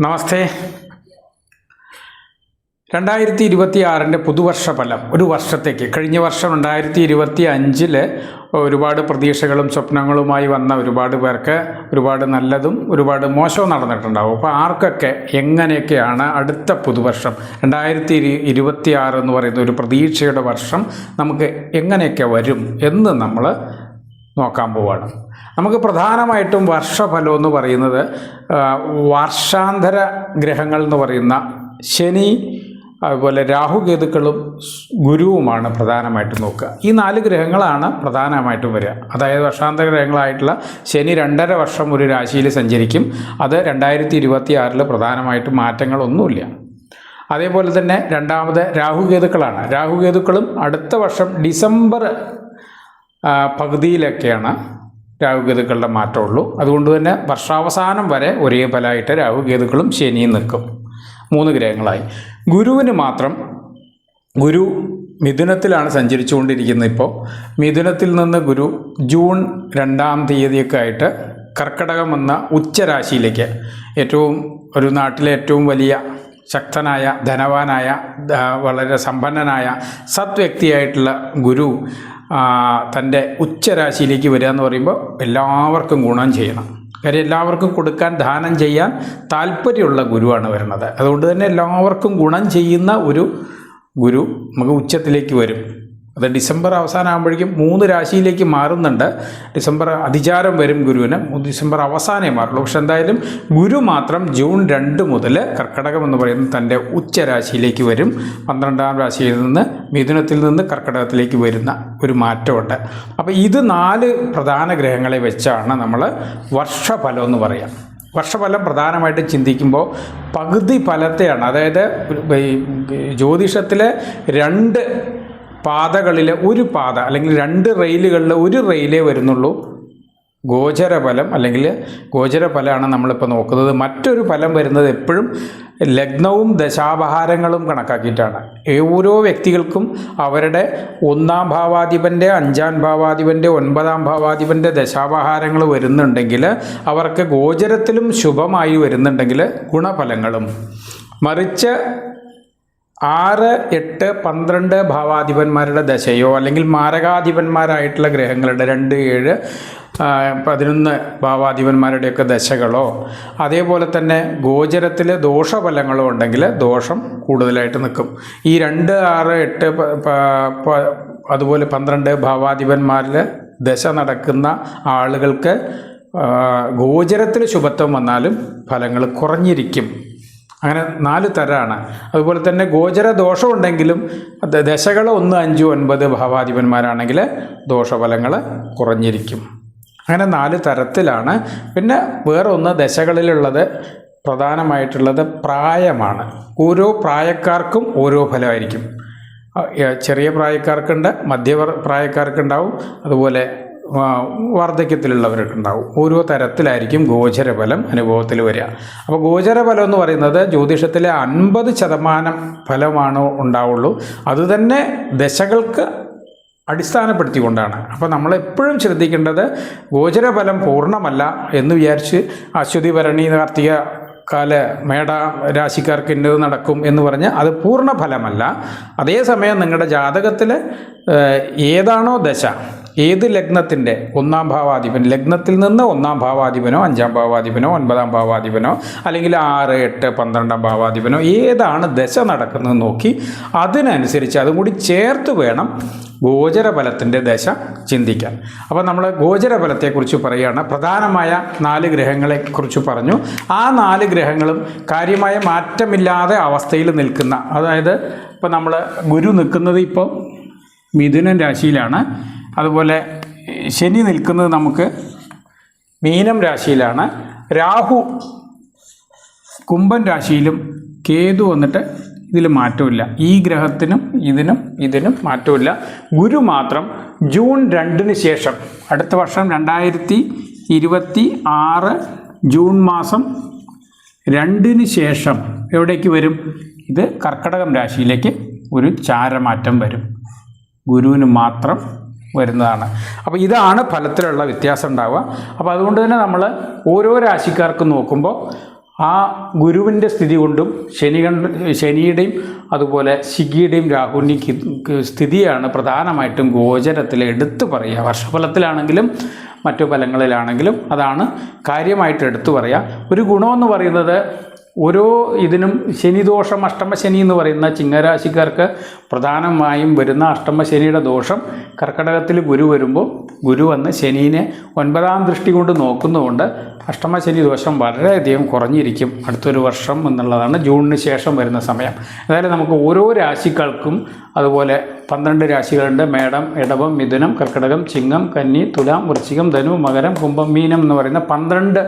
നമസ്തേ. 2026 പുതുവർഷ ഫലം ഒരു വർഷത്തേക്ക്. കഴിഞ്ഞ വർഷം 2025 ഒരുപാട് പ്രതീക്ഷകളും സ്വപ്നങ്ങളുമായി വന്ന ഒരുപാട് പേർക്ക് ഒരുപാട് നല്ലതും ഒരുപാട് മോശവും നടന്നിട്ടുണ്ടാവും. അപ്പോൾ ആർക്കൊക്കെ എങ്ങനെയൊക്കെയാണ് അടുത്ത പുതുവർഷം 2026 എന്ന് പറയുന്ന ഒരു പ്രതീക്ഷയുടെ വർഷം നമുക്ക് എങ്ങനെയൊക്കെ വരും എന്ന് നമ്മൾ നോക്കാൻ പോവുകയാണ്. നമുക്ക് പ്രധാനമായിട്ടും വർഷഫലം എന്ന് പറയുന്നത് വർഷാന്തര ഗ്രഹങ്ങൾ എന്ന് പറയുന്ന ശനി, അതുപോലെ രാഹുകേതുക്കളും ഗുരുവുമാണ് പ്രധാനമായിട്ടും നോക്കുക. ഈ 4 ഗ്രഹങ്ങളാണ് പ്രധാനമായിട്ടും വരിക. അതായത് വർഷാന്തര ഗ്രഹങ്ങളായിട്ടുള്ള ശനി 2.5 വർഷം ഒരു രാശിയിൽ സഞ്ചരിക്കും. അത് 2026 പ്രധാനമായിട്ടും മാറ്റങ്ങളൊന്നുമില്ല. അതേപോലെ തന്നെ രണ്ടാമത് രാഹുകേതുക്കളാണ്. രാഹുകേതുക്കളും അടുത്ത വർഷം ഡിസംബർ പകുതിയിലൊക്കെയാണ് രാഹുകേതുക്കളുടെ മാറ്റമുള്ളൂ. അതുകൊണ്ട് തന്നെ വർഷാവസാനം വരെ ഒരേ ഫലമായിട്ട് രാഹുകേതുക്കളും ശനിയും നിൽക്കും. 3 ഗ്രഹങ്ങളായി. ഗുരുവിന് മാത്രം, ഗുരു മിഥുനത്തിലാണ് സഞ്ചരിച്ചുകൊണ്ടിരിക്കുന്നത്. ഇപ്പോൾ മിഥുനത്തിൽ നിന്ന് ഗുരു ജൂൺ 2-ാം തീയതിയൊക്കെ ആയിട്ട് കർക്കടകം എന്ന ഉച്ചരാശിയിലേക്ക്, ഒരു നാട്ടിലെ ഏറ്റവും വലിയ ശക്തനായ, ധനവാനായ, വളരെ സമ്പന്നനായ സദ്വ്യക്തിയായിട്ടുള്ള ഗുരു തൻ്റെ ഉച്ചരാശിയിലേക്ക് വരിക എന്ന് പറയുമ്പോൾ എല്ലാവർക്കും ഗുണം ചെയ്യണം. കാര്യം എല്ലാവർക്കും കൊടുക്കാൻ, ദാനം ചെയ്യാൻ താല്പര്യമുള്ള ഗുരുവാണ് വരുന്നത്. അതുകൊണ്ട് തന്നെ എല്ലാവർക്കും ഗുണം ചെയ്യുന്ന ഒരു ഗുരു നമുക്ക് ഉച്ചത്തിലേക്ക് വരും. അത് ഡിസംബർ അവസാനമാകുമ്പോഴേക്കും 3 രാശിയിലേക്ക് മാറുന്നുണ്ട്. ഡിസംബർ അതിചാരം വരും ഗുരുവിന്, ഡിസംബർ അവസാനമേ മാറുള്ളൂ. പക്ഷെ എന്തായാലും ഗുരു മാത്രം ജൂൺ 2 മുതൽ കർക്കടകം എന്ന് പറയുന്ന തൻ്റെ ഉച്ചരാശിയിലേക്ക് വരും. 12-ാം രാശിയിൽ നിന്ന്, മിഥുനത്തിൽ നിന്ന് കർക്കടകത്തിലേക്ക് വരുന്ന ഒരു മാറ്റമുണ്ട്. അപ്പോൾ ഇത് 4 പ്രധാന ഗ്രഹങ്ങളെ വെച്ചാണ് നമ്മൾ വർഷഫലം എന്ന് പറയാം. വർഷഫലം പ്രധാനമായിട്ട് ചിന്തിക്കുമ്പോൾ പകുതി ഫലത്തെയാണ്. അതായത് ജ്യോതിഷത്തിലെ 2 പാതകളിൽ ഒരു പാത, അല്ലെങ്കിൽ 2 റെയിലുകളിൽ ഒരു റെയിലേ വരുന്നുള്ളൂ ഗോചരഫലം, അല്ലെങ്കിൽ ഗോചരഫലമാണ് നമ്മളിപ്പോൾ നോക്കുന്നത്. മറ്റൊരു ഫലം വരുന്നത് എപ്പോഴും ലഗ്നവും ദശാപഹാരങ്ങളും കണക്കാക്കിയിട്ടാണ്. ഓരോ വ്യക്തികൾക്കും അവരുടെ 1-ാം ഭാവാധിപൻ്റെ, 5-ാം ഭാവാധിപൻ്റെ, 9-ാം ഭാവാധിപൻ്റെ ദശാപഹാരങ്ങൾ വരുന്നുണ്ടെങ്കിൽ അവർക്ക് ഗോചരത്തിലും ശുഭമായി വരുന്നുണ്ടെങ്കിൽ ഗുണഫലങ്ങളും, മറിച്ച് 6, 8, 12 ഭാവാധിപന്മാരുടെ ദശയോ അല്ലെങ്കിൽ മാരകാധിപന്മാരായിട്ടുള്ള ഗ്രഹങ്ങളുടെ 2, 7, 11 ഭാവാധിപന്മാരുടെയൊക്കെ ദശകളോ, അതേപോലെ തന്നെ ഗോചരത്തിൽ ദോഷഫലങ്ങളോ ഉണ്ടെങ്കിൽ ദോഷം കൂടുതലായിട്ട് നിൽക്കും. ഈ 2, 6, 8 അതുപോലെ 12 ഭാവാധിപന്മാരിൽ ദശ നടക്കുന്ന ആളുകൾക്ക് ഗോചരത്തിൽ ശുഭത്വം വന്നാലും ഫലങ്ങൾ കുറഞ്ഞിരിക്കും. അങ്ങനെ 4 തരമാണ്. അതുപോലെ തന്നെ ഗോചര ദോഷമുണ്ടെങ്കിലും ദശകൾ 1, 5, 9 ഭാവാധിപന്മാരാണെങ്കിൽ ദോഷഫലങ്ങൾ കുറഞ്ഞിരിക്കും. അങ്ങനെ 4 തരത്തിലാണ്. പിന്നെ വേറൊന്ന് ദശകളിലുള്ളത് പ്രധാനമായിട്ടുള്ളത് പ്രായമാണ്. ഓരോ പ്രായക്കാർക്കും ഓരോ ഫലമായിരിക്കും. ചെറിയ പ്രായക്കാർക്കുണ്ട്, പ്രായക്കാർക്കുണ്ടാവും, അതുപോലെ വാർദ്ധക്യത്തിലുള്ളവർക്കുണ്ടാവും. ഓരോ തരത്തിലായിരിക്കും ഗോചരഫലം അനുഭവത്തിൽ വരിക. അപ്പോൾ ഗോചരഫലം എന്ന് പറയുന്നത് ജ്യോതിഷത്തിലെ 50% ഫലമാണോ ഉണ്ടാവുള്ളൂ. അതുതന്നെ ദശകൾക്ക് അടിസ്ഥാനപ്പെടുത്തിക്കൊണ്ടാണ്. അപ്പോൾ നമ്മളെപ്പോഴും ശ്രദ്ധിക്കേണ്ടത് ഗോചരഫലം പൂർണ്ണമല്ല എന്ന് വിചാരിച്ച് അശ്വതി, ഭരണി, കാർത്തിക കാല മേട രാശിക്കാർക്ക് ഇന്നത് നടക്കും എന്ന് പറഞ്ഞ് അത് പൂർണ്ണ ഫലമല്ല. അതേസമയം നിങ്ങളുടെ ജാതകത്തിൽ ഏതാണോ ദശ, ഏത് ലഗ്നത്തിൻ്റെ 1-ാം ഭാവാധിപൻ, ലഗ്നത്തിൽ നിന്ന് 1-ാം ഭാവാധിപനോ 5-ാം ഭാവാധിപനോ 9-ാം ഭാവാധിപനോ അല്ലെങ്കിൽ 6, 8, 12-ാം ഭാവാധിപനോ ഏതാണ് ദശ നടക്കുന്നത് നോക്കി അതിനനുസരിച്ച് അതും കൂടി ചേർത്ത് വേണം ഗോചരഫലത്തിൻ്റെ ദശ ചിന്തിക്കാൻ. അപ്പോൾ നമ്മൾ ഗോചരഫലത്തെക്കുറിച്ച് പറയുകയാണ്. പ്രധാനമായ 4 ഗ്രഹങ്ങളെക്കുറിച്ച് പറഞ്ഞു. ആ 4 ഗ്രഹങ്ങളും കാര്യമായ മാറ്റമില്ലാതെ അവസ്ഥയിൽ നിൽക്കുന്ന, അതായത് ഇപ്പോൾ നമ്മൾ ഗുരു നിൽക്കുന്നത് ഇപ്പോൾ മിഥുനം രാശിയിലാണ്. അതുപോലെ ശനി നിൽക്കുന്നത് നമുക്ക് മീനം രാശിയിലാണ്. രാഹു കുംഭൻ രാശിയിലും, കേതു വന്നിട്ട് ഇതിൽ മാറ്റമില്ല. ഈ ഗ്രഹത്തിനും ഇതിനും മാറ്റമില്ല. ഗുരു മാത്രം ജൂൺ 2-ന് ശേഷം, അടുത്ത വർഷം 2026 ജൂൺ മാസം 2-ന് ശേഷം എവിടേക്ക് വരും? ഇത് കർക്കടകം രാശിയിലേക്ക് ഒരു ചാരമാറ്റം വരും. ഗുരുവിന് മാത്രം വരുന്നതാണ്. അപ്പോൾ ഇതാണ് ഫലത്തിലുള്ള വ്യത്യാസം ഉണ്ടാവുക. അപ്പോൾ അതുകൊണ്ട് തന്നെ നമ്മൾ ഓരോ രാശിക്കാർക്കും നോക്കുമ്പോൾ ആ ഗുരുവിൻ്റെ സ്ഥിതി കൊണ്ടും ശനിയുടെയും അതുപോലെ ശിഖിയുടെയും രാഹുവിൻ്റെയും സ്ഥിതിയാണ് പ്രധാനമായിട്ടും ഗോചരത്തിൽ എടുത്തു പറയുക. വർഷഫലത്തിലാണെങ്കിലും മറ്റു ഫലങ്ങളിലാണെങ്കിലും അതാണ് കാര്യമായിട്ട് എടുത്തു പറയുക. ഒരു ഗുണമെന്ന് പറയുന്നത് ഓരോ ഇതിനും ശനിദോഷം, അഷ്ടമശനി എന്ന് പറയുന്ന ചിങ്ങരാശിക്കാർക്ക് പ്രധാനമായും വരുന്ന അഷ്ടമശനിയുടെ ദോഷം കർക്കടകത്തിൽ ഗുരു വരുമ്പോൾ ഗുരു വന്ന് ശനീനെ 9ാം ദൃഷ്ടി കൊണ്ട് നോക്കുന്നതുകൊണ്ട് അഷ്ടമശനി ദോഷം വളരെയധികം കുറഞ്ഞിരിക്കും അടുത്തൊരു വർഷം എന്നുള്ളതാണ് ജൂണിന് ശേഷം വരുന്ന സമയം. അതായത് നമുക്ക് ഓരോ രാശികൾക്കും അതുപോലെ 12 രാശികളുണ്ട്. മേടം, ഇടവം, മിഥുനം, കർക്കടകം, ചിങ്ങം, കന്നി, തുലാം, വൃശ്ചികം, ധനു, മകരം, കുംഭം, മീനം എന്ന് പറയുന്ന 12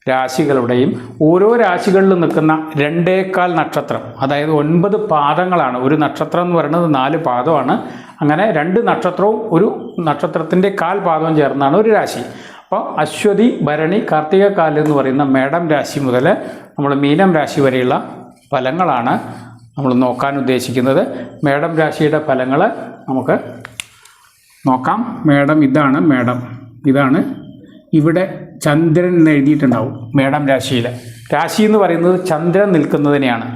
രാശികളുടെയും ഓരോ രാശികളിലും നിൽക്കുന്ന 2.25 നക്ഷത്രം, അതായത് 9 പാദങ്ങളാണ്. ഒരു നക്ഷത്രം എന്ന് പറയുന്നത് 4 പാദമാണ്. അങ്ങനെ 2 നക്ഷത്രവും ഒരു നക്ഷത്രത്തിൻ്റെ 1/4 പാദവും ചേർന്നാണ് ഒരു രാശി. അപ്പോൾ അശ്വതി, ഭരണി, കാർത്തിക കാല് എന്ന് പറയുന്ന മേടം രാശി മുതൽ നമ്മൾ മീനം രാശി വരെയുള്ള ഫലങ്ങളാണ് നമ്മൾ നോക്കാൻ ഉദ്ദേശിക്കുന്നത്. മേടം രാശിയുടെ ഫലങ്ങൾ നമുക്ക് നോക്കാം. മേടം ഇതാണ് ഇവിടെ ചന്ദ്രൻ എന്ന് എഴുതിയിട്ടുണ്ടാവും. മേടം രാശിയിൽ രാശി എന്ന് പറയുന്നത് ചന്ദ്രൻ നിൽക്കുന്നതിനെയാണ്.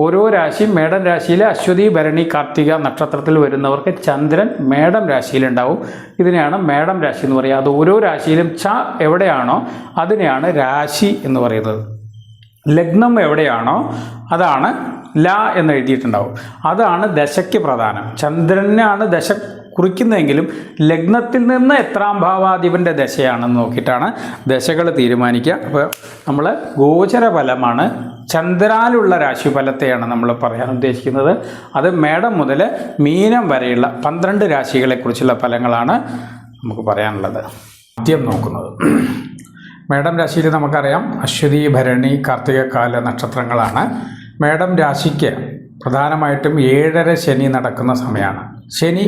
ഓരോ രാശിയും മേടം രാശിയിലെ അശ്വതി, ഭരണി, കാർത്തിക നക്ഷത്രത്തിൽ വരുന്നവർക്ക് ചന്ദ്രൻ മേടം രാശിയിലുണ്ടാവും. ഇതിനെയാണ് മേടം രാശി എന്ന് പറയുക. അത് ഓരോ രാശിയിലും എവിടെയാണോ അതിനെയാണ് രാശി എന്ന് പറയുന്നത്. ലഗ്നം എവിടെയാണോ അതാണ് എന്ന് എഴുതിയിട്ടുണ്ടാവും. അതാണ് ദശയ്ക്ക് പ്രധാനം. ചന്ദ്രനാണ് ദശ കുറിക്കുന്നതെങ്കിലും ലഗ്നത്തിൽ നിന്ന് എത്രാം ഭാവാധിപൻ്റെ ദശയാണെന്ന് നോക്കിയിട്ടാണ് ദശകൾ തീരുമാനിക്കുക. അപ്പോൾ നമ്മൾ ഗോചരഫലമാണ്, ചന്ദ്രാലുള്ള രാശിഫലത്തെയാണ് നമ്മൾ പറയാൻ ഉദ്ദേശിക്കുന്നത്. അത് മേടം മുതൽ മീനം വരെയുള്ള 12 രാശികളെക്കുറിച്ചുള്ള ഫലങ്ങളാണ് നമുക്ക് പറയാനുള്ളത്. ആദ്യം നോക്കുന്നത് മേടം രാശിയിൽ നമുക്കറിയാം അശ്വതി, ഭരണി, കാർത്തിക കാല നക്ഷത്രങ്ങളാണ്. മേടം രാശിക്ക് പ്രധാനമായിട്ടും 7.5 ശനി നടക്കുന്ന സമയമാണ്. ശനി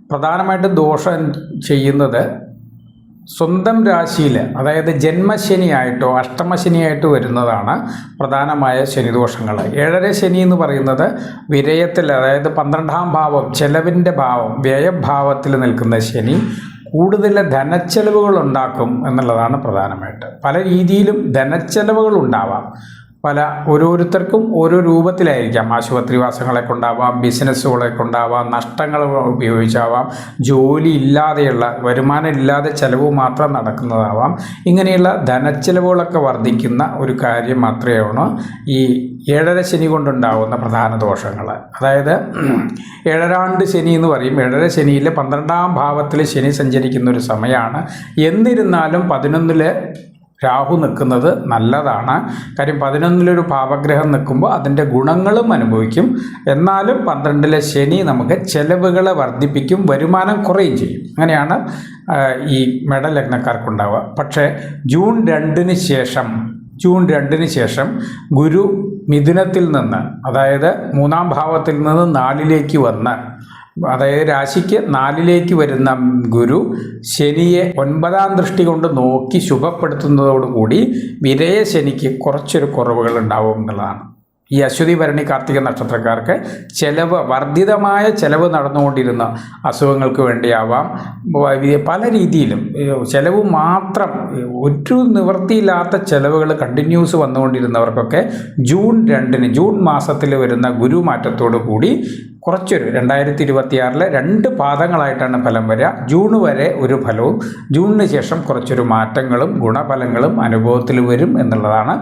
പ്രധാനമായിട്ടും ദോഷം ചെയ്യുന്നത് സ്വന്തം രാശിയിൽ, അതായത് ജന്മശനിയായിട്ടോ അഷ്ടമശനിയായിട്ടോ വരുന്നതാണ് പ്രധാനമായ ശനിദോഷങ്ങൾ. 7.5 ശനി എന്ന് പറയുന്നത് വിരയത്തിൽ, അതായത് 12ാം ഭാവം, ചെലവിൻ്റെ ഭാവം, വ്യയഭാവത്തിൽ നിൽക്കുന്ന ശനി കൂടുതൽ ധനച്ചെലവുകൾ ഉണ്ടാക്കും എന്നുള്ളതാണ് പ്രധാനമായിട്ട്. പല രീതിയിലും ധനച്ചെലവുകൾ ഉണ്ടാവാം. ഓരോരുത്തർക്കും ഓരോ രൂപത്തിലായിരിക്കാം. ആശുപത്രിവാസങ്ങളെ കൊണ്ടാവാം, ബിസിനസ്സുകളെ കൊണ്ടാവാം, നഷ്ടങ്ങൾ ഉപയോഗിച്ചാവാം, ജോലി ഇല്ലാതെയുള്ള, വരുമാനം ഇല്ലാതെ ചിലവ് മാത്രം നടക്കുന്നതാവാം. ഇങ്ങനെയുള്ള ധനച്ചെലവുകളൊക്കെ വർദ്ധിക്കുന്ന ഒരു കാര്യം മാത്രമാണ് ഈ 7.5 ശനി കൊണ്ടുണ്ടാകുന്ന പ്രധാന ദോഷങ്ങൾ. അതായത് 7 ശനി എന്ന് പറയും. 7.5 ശനിയിൽ 12ാം ഭാവത്തിൽ ശനി സഞ്ചരിക്കുന്ന ഒരു സമയമാണ്. എന്നിരുന്നാലും 11 രാഹു നിൽക്കുന്നത് നല്ലതാണ്. കാര്യം 11 പാപഗ്രഹം നിൽക്കുമ്പോൾ അതിൻ്റെ ഗുണങ്ങളും അനുഭവിക്കും. എന്നാലും 12 ശനി നമുക്ക് ചെലവുകളെ വർദ്ധിപ്പിക്കും, വരുമാനം കുറയും ചെയ്യും. അങ്ങനെയാണ് ഈ മേടലഗ്നക്കാർക്കുണ്ടാവുക. പക്ഷേ ജൂൺ 2 ശേഷം ഗുരു മിഥുനത്തിൽ നിന്ന്, അതായത് 3ാം ഭാവത്തിൽ നിന്ന് 4ലേക്ക് വന്ന്, അതായത് രാശിക്ക് 4ലേക്ക് വരുന്ന ഗുരു ശനിയെ 9ാം ദൃഷ്ടി കൊണ്ട് നോക്കി ശുഭപ്പെടുത്തുന്നതോടുകൂടി വിരയ ശനിക്ക് കുറച്ചൊരു കുറവുകൾ ഉണ്ടാവും എന്നുള്ളതാണ്. ഈ അശ്വതി, ഭരണി, കാർത്തിക നക്ഷത്രക്കാർക്ക് വർദ്ധിതമായ ചെലവ് നടന്നുകൊണ്ടിരുന്ന അസുഖങ്ങൾക്ക് വേണ്ടിയാവാം, പല രീതിയിലും ചെലവ് മാത്രം, ഒരു നിവൃത്തിയില്ലാത്ത ചെലവുകൾ കണ്ടിന്യൂസ് വന്നുകൊണ്ടിരുന്നവർക്കൊക്കെ ജൂൺ മാസത്തിൽ വരുന്ന ഗുരുമാറ്റത്തോടു കൂടി കുറച്ചൊരു 2026 2 പാദങ്ങളായിട്ടാണ് ഫലം വരിക. ജൂൺ വരെ ഒരു ഫലവും ജൂണിന് ശേഷം കുറച്ചൊരു മാറ്റങ്ങളും ഗുണഫലങ്ങളും അനുഭവത്തിൽ വരും എന്നുള്ളതാണ്.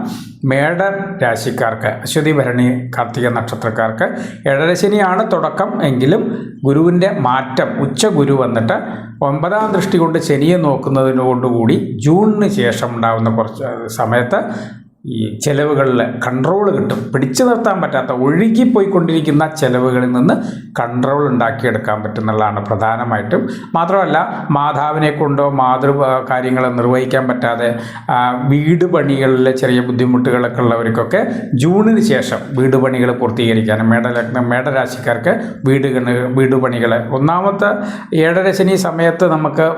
മേട രാശിക്കാർക്ക്, അശ്വതി, ഭരണി, കാർത്തിക നക്ഷത്രക്കാർക്ക് 7.5 ശനിയാണ് തുടക്കം എങ്കിലും ഗുരുവിൻ്റെ മാറ്റം, ഉച്ച ഗുരു വന്നിട്ട് 9ാം ദൃഷ്ടി കൊണ്ട് ശനിയെ നോക്കുന്നതിനോടുകൂടി ജൂണിന് ശേഷം ഉണ്ടാകുന്ന കുറച്ച് സമയത്ത് ഈ ചെലവുകളിൽ കൺട്രോൾ കിട്ടും. പിടിച്ചു നിർത്താൻ പറ്റാത്ത, ഒഴുകിപ്പോയിക്കൊണ്ടിരിക്കുന്ന ചെലവുകളിൽ നിന്ന് കൺട്രോൾ ഉണ്ടാക്കിയെടുക്കാൻ പറ്റുന്നതാണ് പ്രധാനമായിട്ടും. മാത്രമല്ല മാതാവിനെ കൊണ്ടോ കാര്യങ്ങൾ നിർവഹിക്കാൻ പറ്റാതെ വീട് പണികളിലെ ചെറിയ ബുദ്ധിമുട്ടുകളൊക്കെ ഉള്ളവർക്കൊക്കെ ജൂണിന് ശേഷം വീട് പണികൾ പൂർത്തീകരിക്കാനും മേടരാശിക്കാർക്ക് വീട് പണികൾ ഒന്നാമത്തെ 7.5 ശനി സമയത്ത് നമുക്ക്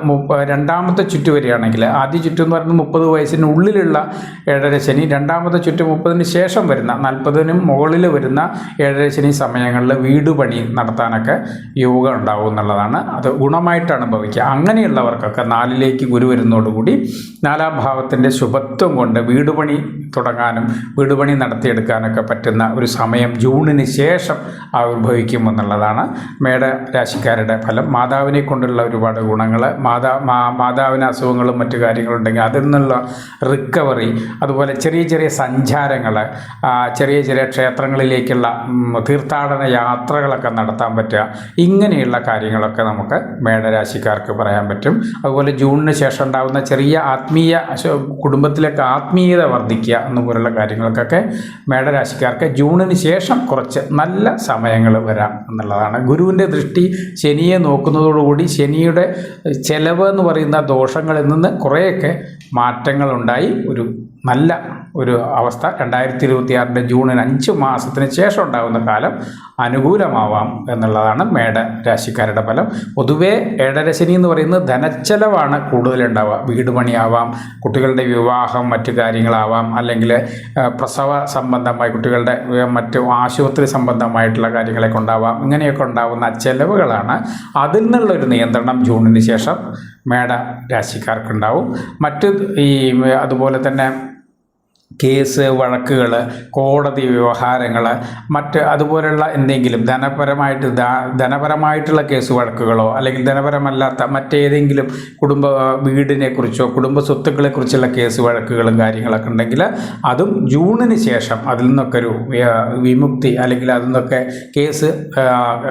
2ാമത്തെ ചുറ്റു വരികയാണെങ്കിൽ, ആദ്യ ചുറ്റു എന്ന് പറയുന്നത് 30 വയസ്സിനുള്ളിലുള്ള 7.5 ശനി, 2ാമത്തെ ചുറ്റു 30-ന് ശേഷം വരുന്ന 40-നും മുകളിൽ വരുന്ന 7.5 ശനി സമയങ്ങളിൽ വീട് പണി നടത്താനൊക്കെ യോഗ ഉണ്ടാവും എന്നുള്ളതാണ്. അത് ഗുണമായിട്ടാണ് ഭവിക്കുക. അങ്ങനെയുള്ളവർക്കൊക്കെ 4ലേക്ക് ഗുരു വരുന്നതോടുകൂടി 4ാം ഭാവത്തിൻ്റെ ശുഭത്വം കൊണ്ട് വീട് പണി തുടങ്ങാനും വീട് പണി നടത്തിയെടുക്കാനൊക്കെ പറ്റുന്ന ഒരു സമയം ജൂണിന് ശേഷം ആവിർഭവിക്കുമെന്നുള്ളതാണ് മേടരാശിക്കാരുടെ ഫലം. മാതാവിനെ കൊണ്ടുള്ള ഒരുപാട് ഗുണങ്ങൾ, മാതാവിന് അസുഖങ്ങളും മറ്റു കാര്യങ്ങളുണ്ടെങ്കിൽ അതിൽ നിന്നുള്ള റിക്കവറി, അതുപോലെ ചെറിയ ചെറിയ സഞ്ചാരങ്ങൾ, ചെറിയ ചെറിയ ക്ഷേത്രങ്ങളിലേക്കുള്ള തീർത്ഥാടന യാത്രകളൊക്കെ നടത്താൻ പറ്റുക, ഇങ്ങനെയുള്ള കാര്യങ്ങളൊക്കെ നമുക്ക് മേടരാശിക്കാർക്ക് പറയാൻ പറ്റും. അതുപോലെ ജൂണിന് ശേഷം ഉണ്ടാകുന്ന ചെറിയ കുടുംബത്തിലൊക്കെ ആത്മീയത വർദ്ധിക്കുക എന്നുപോലുള്ള കാര്യങ്ങൾക്കൊക്കെ മേടരാശിക്കാർക്ക് ജൂണിന് ശേഷം കുറച്ച് നല്ല സമയങ്ങൾ വരാം എന്നുള്ളതാണ്. ഗുരുവിൻ്റെ ദൃഷ്ടി ശനിയെ നോക്കുന്നതോടുകൂടി ശനിയുടെ ചെലവ് എന്ന് പറയുന്ന ദോഷങ്ങളിൽ നിന്ന് കുറേയൊക്കെ മാറ്റങ്ങളുണ്ടായി നല്ല ഒരു അവസ്ഥ 2026 ജൂണിന് 5 മാസത്തിന് ശേഷം ഉണ്ടാകുന്ന കാലം അനുകൂലമാവാം എന്നുള്ളതാണ് മേടരാശിക്കാരുടെ ഫലം. പൊതുവേ ഏഴരശനി എന്ന് പറയുന്നത് ധനച്ചെലവാണ് കൂടുതലുണ്ടാവുക. വീട് പണിയാവാം, കുട്ടികളുടെ വിവാഹം, മറ്റു കാര്യങ്ങളാവാം, അല്ലെങ്കിൽ പ്രസവ സംബന്ധമായി കുട്ടികളുടെ മറ്റു ആശുപത്രി സംബന്ധമായിട്ടുള്ള കാര്യങ്ങളൊക്കെ ഉണ്ടാവാം. ഇങ്ങനെയൊക്കെ ഉണ്ടാകുന്ന ചെലവുകളാണ്. അതിൽ നിന്നുള്ളൊരു നിയന്ത്രണം ജൂണിന് ശേഷം മേടരാശിക്കാർക്കുണ്ടാവും. അതുപോലെ തന്നെ കേസ്, വഴക്കുകൾ, കോടതി വ്യവഹാരങ്ങൾ, അതുപോലെയുള്ള എന്തെങ്കിലും ധനപരമായിട്ടുള്ള കേസ് വഴക്കുകളോ അല്ലെങ്കിൽ ധനപരമല്ലാത്ത മറ്റേതെങ്കിലും വീടിനെക്കുറിച്ചോ കുടുംബ സ്വത്തുക്കളെക്കുറിച്ചുള്ള കേസ് വഴക്കുകളും കാര്യങ്ങളൊക്കെ ഉണ്ടെങ്കിൽ അതും ജൂണിന് ശേഷം അതിൽ നിന്നൊക്കെ ഒരു വിമുക്തി, അല്ലെങ്കിൽ അതിൽ നിന്നൊക്കെ കേസ്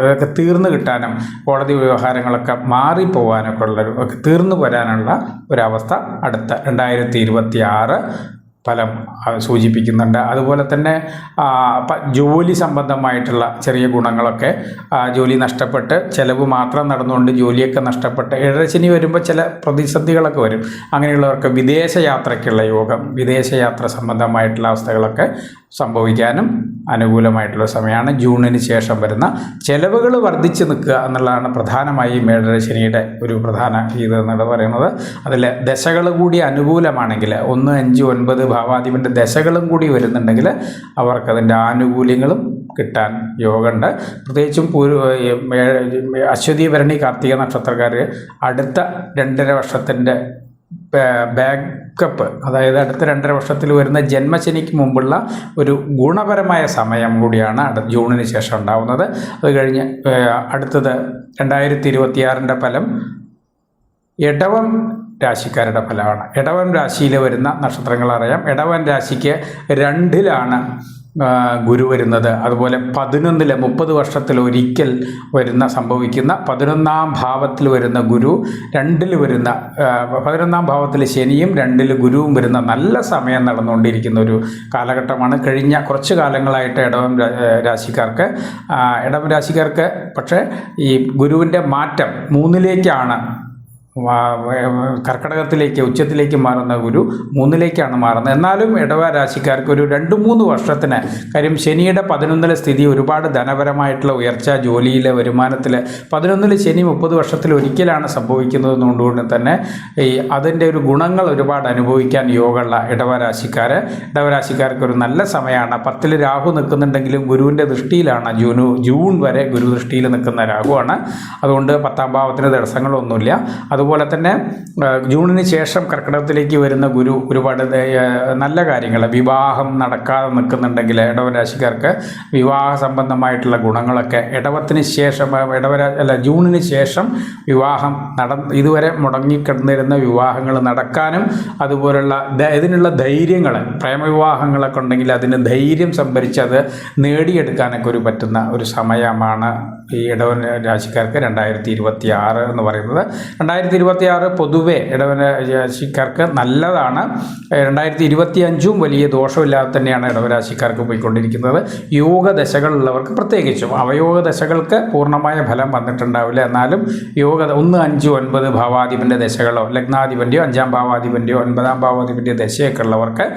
അതൊക്കെ തീർന്നു കിട്ടാനും കോടതി വ്യവഹാരങ്ങളൊക്കെ മാറിപ്പോവാനൊക്കെ തീർന്നു വരാനുള്ള ഒരവസ്ഥ അടുത്ത 2026 ഫലം സൂചിപ്പിക്കുന്നുണ്ട്. അതുപോലെ തന്നെ ജോലി സംബന്ധമായിട്ടുള്ള ചെറിയ ഗുണങ്ങളൊക്കെ, ജോലി നഷ്ടപ്പെട്ട് ചിലവ് മാത്രം നടന്നുകൊണ്ട് ജോലിയൊക്കെ നഷ്ടപ്പെട്ട് ഏഴരശനി വരുമ്പോൾ ചില പ്രതിസന്ധികളൊക്കെ വരും. അങ്ങനെയുള്ളവർക്ക് വിദേശയാത്രയ്ക്കുള്ള യോഗം, വിദേശയാത്ര സംബന്ധമായിട്ടുള്ള അവസ്ഥകളൊക്കെ സംഭവിക്കാനും അനുകൂലമായിട്ടുള്ള സമയമാണ്. ജൂണിന് ശേഷം വരുന്ന ചിലവുകൾ വർദ്ധിച്ചു നിൽക്കുക എന്നുള്ളതാണ് പ്രധാനമായി മേടരശനിയുടെ ഒരു പ്രധാന എന്ന് പറയുന്നത്. അതിൽ ദശകൾ കൂടി അനുകൂലമാണെങ്കിൽ 1, 5, 9 ഭാവാധിപൻ്റെ ദശകളും കൂടി വരുന്നുണ്ടെങ്കിൽ അവർക്കതിൻ്റെ ആനുകൂല്യങ്ങളും കിട്ടാൻ യോഗമുണ്ട്. പ്രത്യേകിച്ചും അശ്വതി, ഭരണി, കാർത്തിക നക്ഷത്രക്കാർ അടുത്ത 2.5 വർഷത്തിൻ്റെ ബാക്കപ്പ്, അതായത് അടുത്ത 2.5 വർഷത്തിൽ വരുന്ന ജന്മശനിക്ക് മുമ്പുള്ള ഒരു ഗുണപരമായ സമയം കൂടിയാണ് ജൂണിന് ശേഷം ഉണ്ടാകുന്നത്. അത് കഴിഞ്ഞ് അടുത്തത് 2026 ഫലം ഇടവം രാശിക്കാരുടെ ഫലമാണ്. ഇടവൻ രാശിയിൽ വരുന്ന നക്ഷത്രങ്ങൾ അറിയാം. ഇടവൻ രാശിക്ക് 2-ലാണ് ഗുരു വരുന്നത്. അതുപോലെ 11-ല് 30 വർഷത്തിലൊരിക്കൽ സംഭവിക്കുന്ന 11-ാം ഭാവത്തിൽ വരുന്ന ഗുരു, 2-ൽ വരുന്ന 11-ാം ഭാവത്തിൽ ശനിയും 2-ൽ ഗുരുവും വരുന്ന നല്ല സമയം നടന്നുകൊണ്ടിരിക്കുന്ന ഒരു കാലഘട്ടമാണ്. കഴിഞ്ഞ കുറച്ച് കാലങ്ങളായിട്ട് ഇടവം രാശിക്കാർക്ക് പക്ഷേ ഈ ഗുരുവിൻ്റെ മാറ്റം 3-ലേക്കാണ്, കർക്കടകത്തിലേക്ക് ഉച്ചത്തിലേക്ക് മാറുന്ന ഗുരു 3-ലേക്കാണ് മാറുന്നത്. എന്നാലും ഇടവ രാശിക്കാർക്ക് ഒരു 2-3 വർഷത്തിന്, കാര്യം ശനിയുടെ 11-ലെ സ്ഥിതി ഒരുപാട് ധനപരമായിട്ടുള്ള ഉയർച്ച, ജോലിയിലെ വരുമാനത്തിൽ 11-ൽ ശനി 30 വർഷത്തിൽ ഒരിക്കലാണ് സംഭവിക്കുന്നതെന്നുകൊണ്ട് തന്നെ അതിൻ്റെ ഒരു ഗുണങ്ങൾ ഒരുപാട് അനുഭവിക്കാൻ യോഗമുള്ള ഇടവരാശിക്കാർക്ക് ഒരു നല്ല സമയമാണ്. 10-ൽ രാഹു നിൽക്കുന്നുണ്ടെങ്കിലും ഗുരുവിൻ്റെ ദൃഷ്ടിയിലാണ്. ജൂൺ വരെ ഗുരു ദൃഷ്ടിയിൽ നിൽക്കുന്ന രാഹുവാണ്. അതുകൊണ്ട് 10-ാം ഭാവത്തിന് തടസ്സങ്ങളൊന്നുമില്ല. അതുപോലെ തന്നെ ജൂണിന് ശേഷം കർക്കിടകത്തിലേക്ക് വരുന്ന ഗുരു ഒരുപാട് നല്ല കാര്യങ്ങൾ, വിവാഹം നടക്കാതെ നിൽക്കുന്നുണ്ടെങ്കിൽ ഇടവരാശിക്കാർക്ക് വിവാഹ സംബന്ധമായിട്ടുള്ള ഗുണങ്ങളൊക്കെ ജൂണിന് ശേഷം വിവാഹം ഇതുവരെ മുടങ്ങിക്കിടന്നിരുന്ന വിവാഹങ്ങൾ നടക്കാനും, അതുപോലുള്ള ഇതിനുള്ള ധൈര്യങ്ങൾ, പ്രേമവിവാഹങ്ങളൊക്കെ ഉണ്ടെങ്കിൽ അതിന് ധൈര്യം സംഭരിച്ച് അത് നേടിയെടുക്കാനൊക്കെ പറ്റുന്ന ഒരു സമയമാണ് ഈ ഇടവൻ രാശിക്കാർക്ക് 2026 എന്ന് പറയുന്നത്. 2026 പൊതുവെ ഇടവൻ രാശിക്കാർക്ക് നല്ലതാണ്. 2025 വലിയ ദോഷമില്ലാതെ തന്നെയാണ് ഇടവരാശിക്കാർക്ക് പോയിക്കൊണ്ടിരിക്കുന്നത്. യോഗദശകളുള്ളവർക്ക് പ്രത്യേകിച്ചും, അവയോഗ ദശകൾക്ക് പൂർണ്ണമായ ഫലം വന്നിട്ടുണ്ടാവില്ല. എന്നാലും 1, 5, 9 ഭാവാധിപൻ്റെ ദശകളോ ലഗ്നാധിപൻ്റെയോ 5-ാം ഭാവാധിപൻ്റെയോ 9-ാം ഭാവാധിപൻ്റെയോ ദശയൊക്കെ ഉള്ളവർക്ക്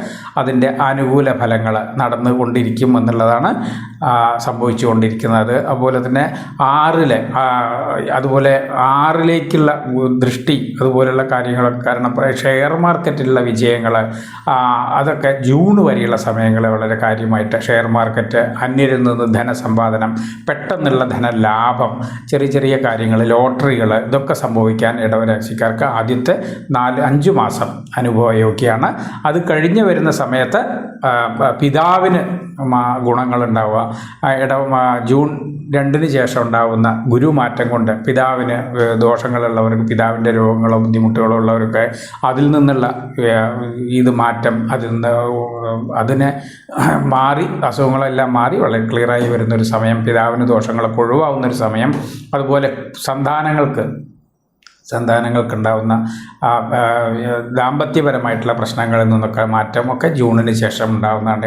അതിൻ്റെ അനുകൂല ഫലങ്ങൾ നടന്നുകൊണ്ടിരിക്കും എന്നുള്ളതാണ് സംഭവിച്ചുകൊണ്ടിരിക്കുന്നത്. അതുപോലെ തന്നെ 6-ലേക്കുള്ള ദൃഷ്ടി അതുപോലുള്ള കാര്യങ്ങളൊക്കെ കാരണം ഷെയർ മാർക്കറ്റിലുള്ള വിജയങ്ങൾ അതൊക്കെ ജൂൺ വരെയുള്ള സമയങ്ങൾ വളരെ കാര്യമായിട്ട് ഷെയർ മാർക്കറ്റ്, അന്യരിൽ നിന്ന് ധനസമ്പാദനം, പെട്ടെന്നുള്ള ധനലാഭം, ചെറിയ ചെറിയ കാര്യങ്ങൾ, ലോട്ടറികൾ, ഇതൊക്കെ സംഭവിക്കാൻ ഇടവരാശിക്കാർക്ക് ആദ്യത്തെ 4-5 മാസം അനുഭവയോഗ്യമാണ്. അത് കഴിഞ്ഞ് വരുന്ന സമയത്ത് പിതാവിന് ഗുണങ്ങളുണ്ടാവുക. ജൂൺ 2 ശേഷം ഉണ്ടാകുന്ന ഗുരുമാറ്റം കൊണ്ട് പിതാവിന് ദോഷങ്ങളുള്ളവർക്ക്, പിതാവിൻ്റെ രോഗങ്ങളോ ബുദ്ധിമുട്ടുകളോ ഉള്ളവർക്ക് അതിൽ നിന്നുള്ള ഇത് മാറ്റം, അതിനെ മാറി, അസുഖങ്ങളെല്ലാം മാറി വളരെ ക്ലിയറായി വരുന്നൊരു സമയം, പിതാവിന് ദോഷങ്ങളൊക്കെ ഒഴിവാകുന്നൊരു സമയം. അതുപോലെ സന്താനങ്ങൾക്കുണ്ടാകുന്ന ദാമ്പത്യപരമായിട്ടുള്ള പ്രശ്നങ്ങളിൽ നിന്നൊക്കെ മാറ്റമൊക്കെ ജൂണിന് ശേഷം ഉണ്ടാകുന്നതാണ്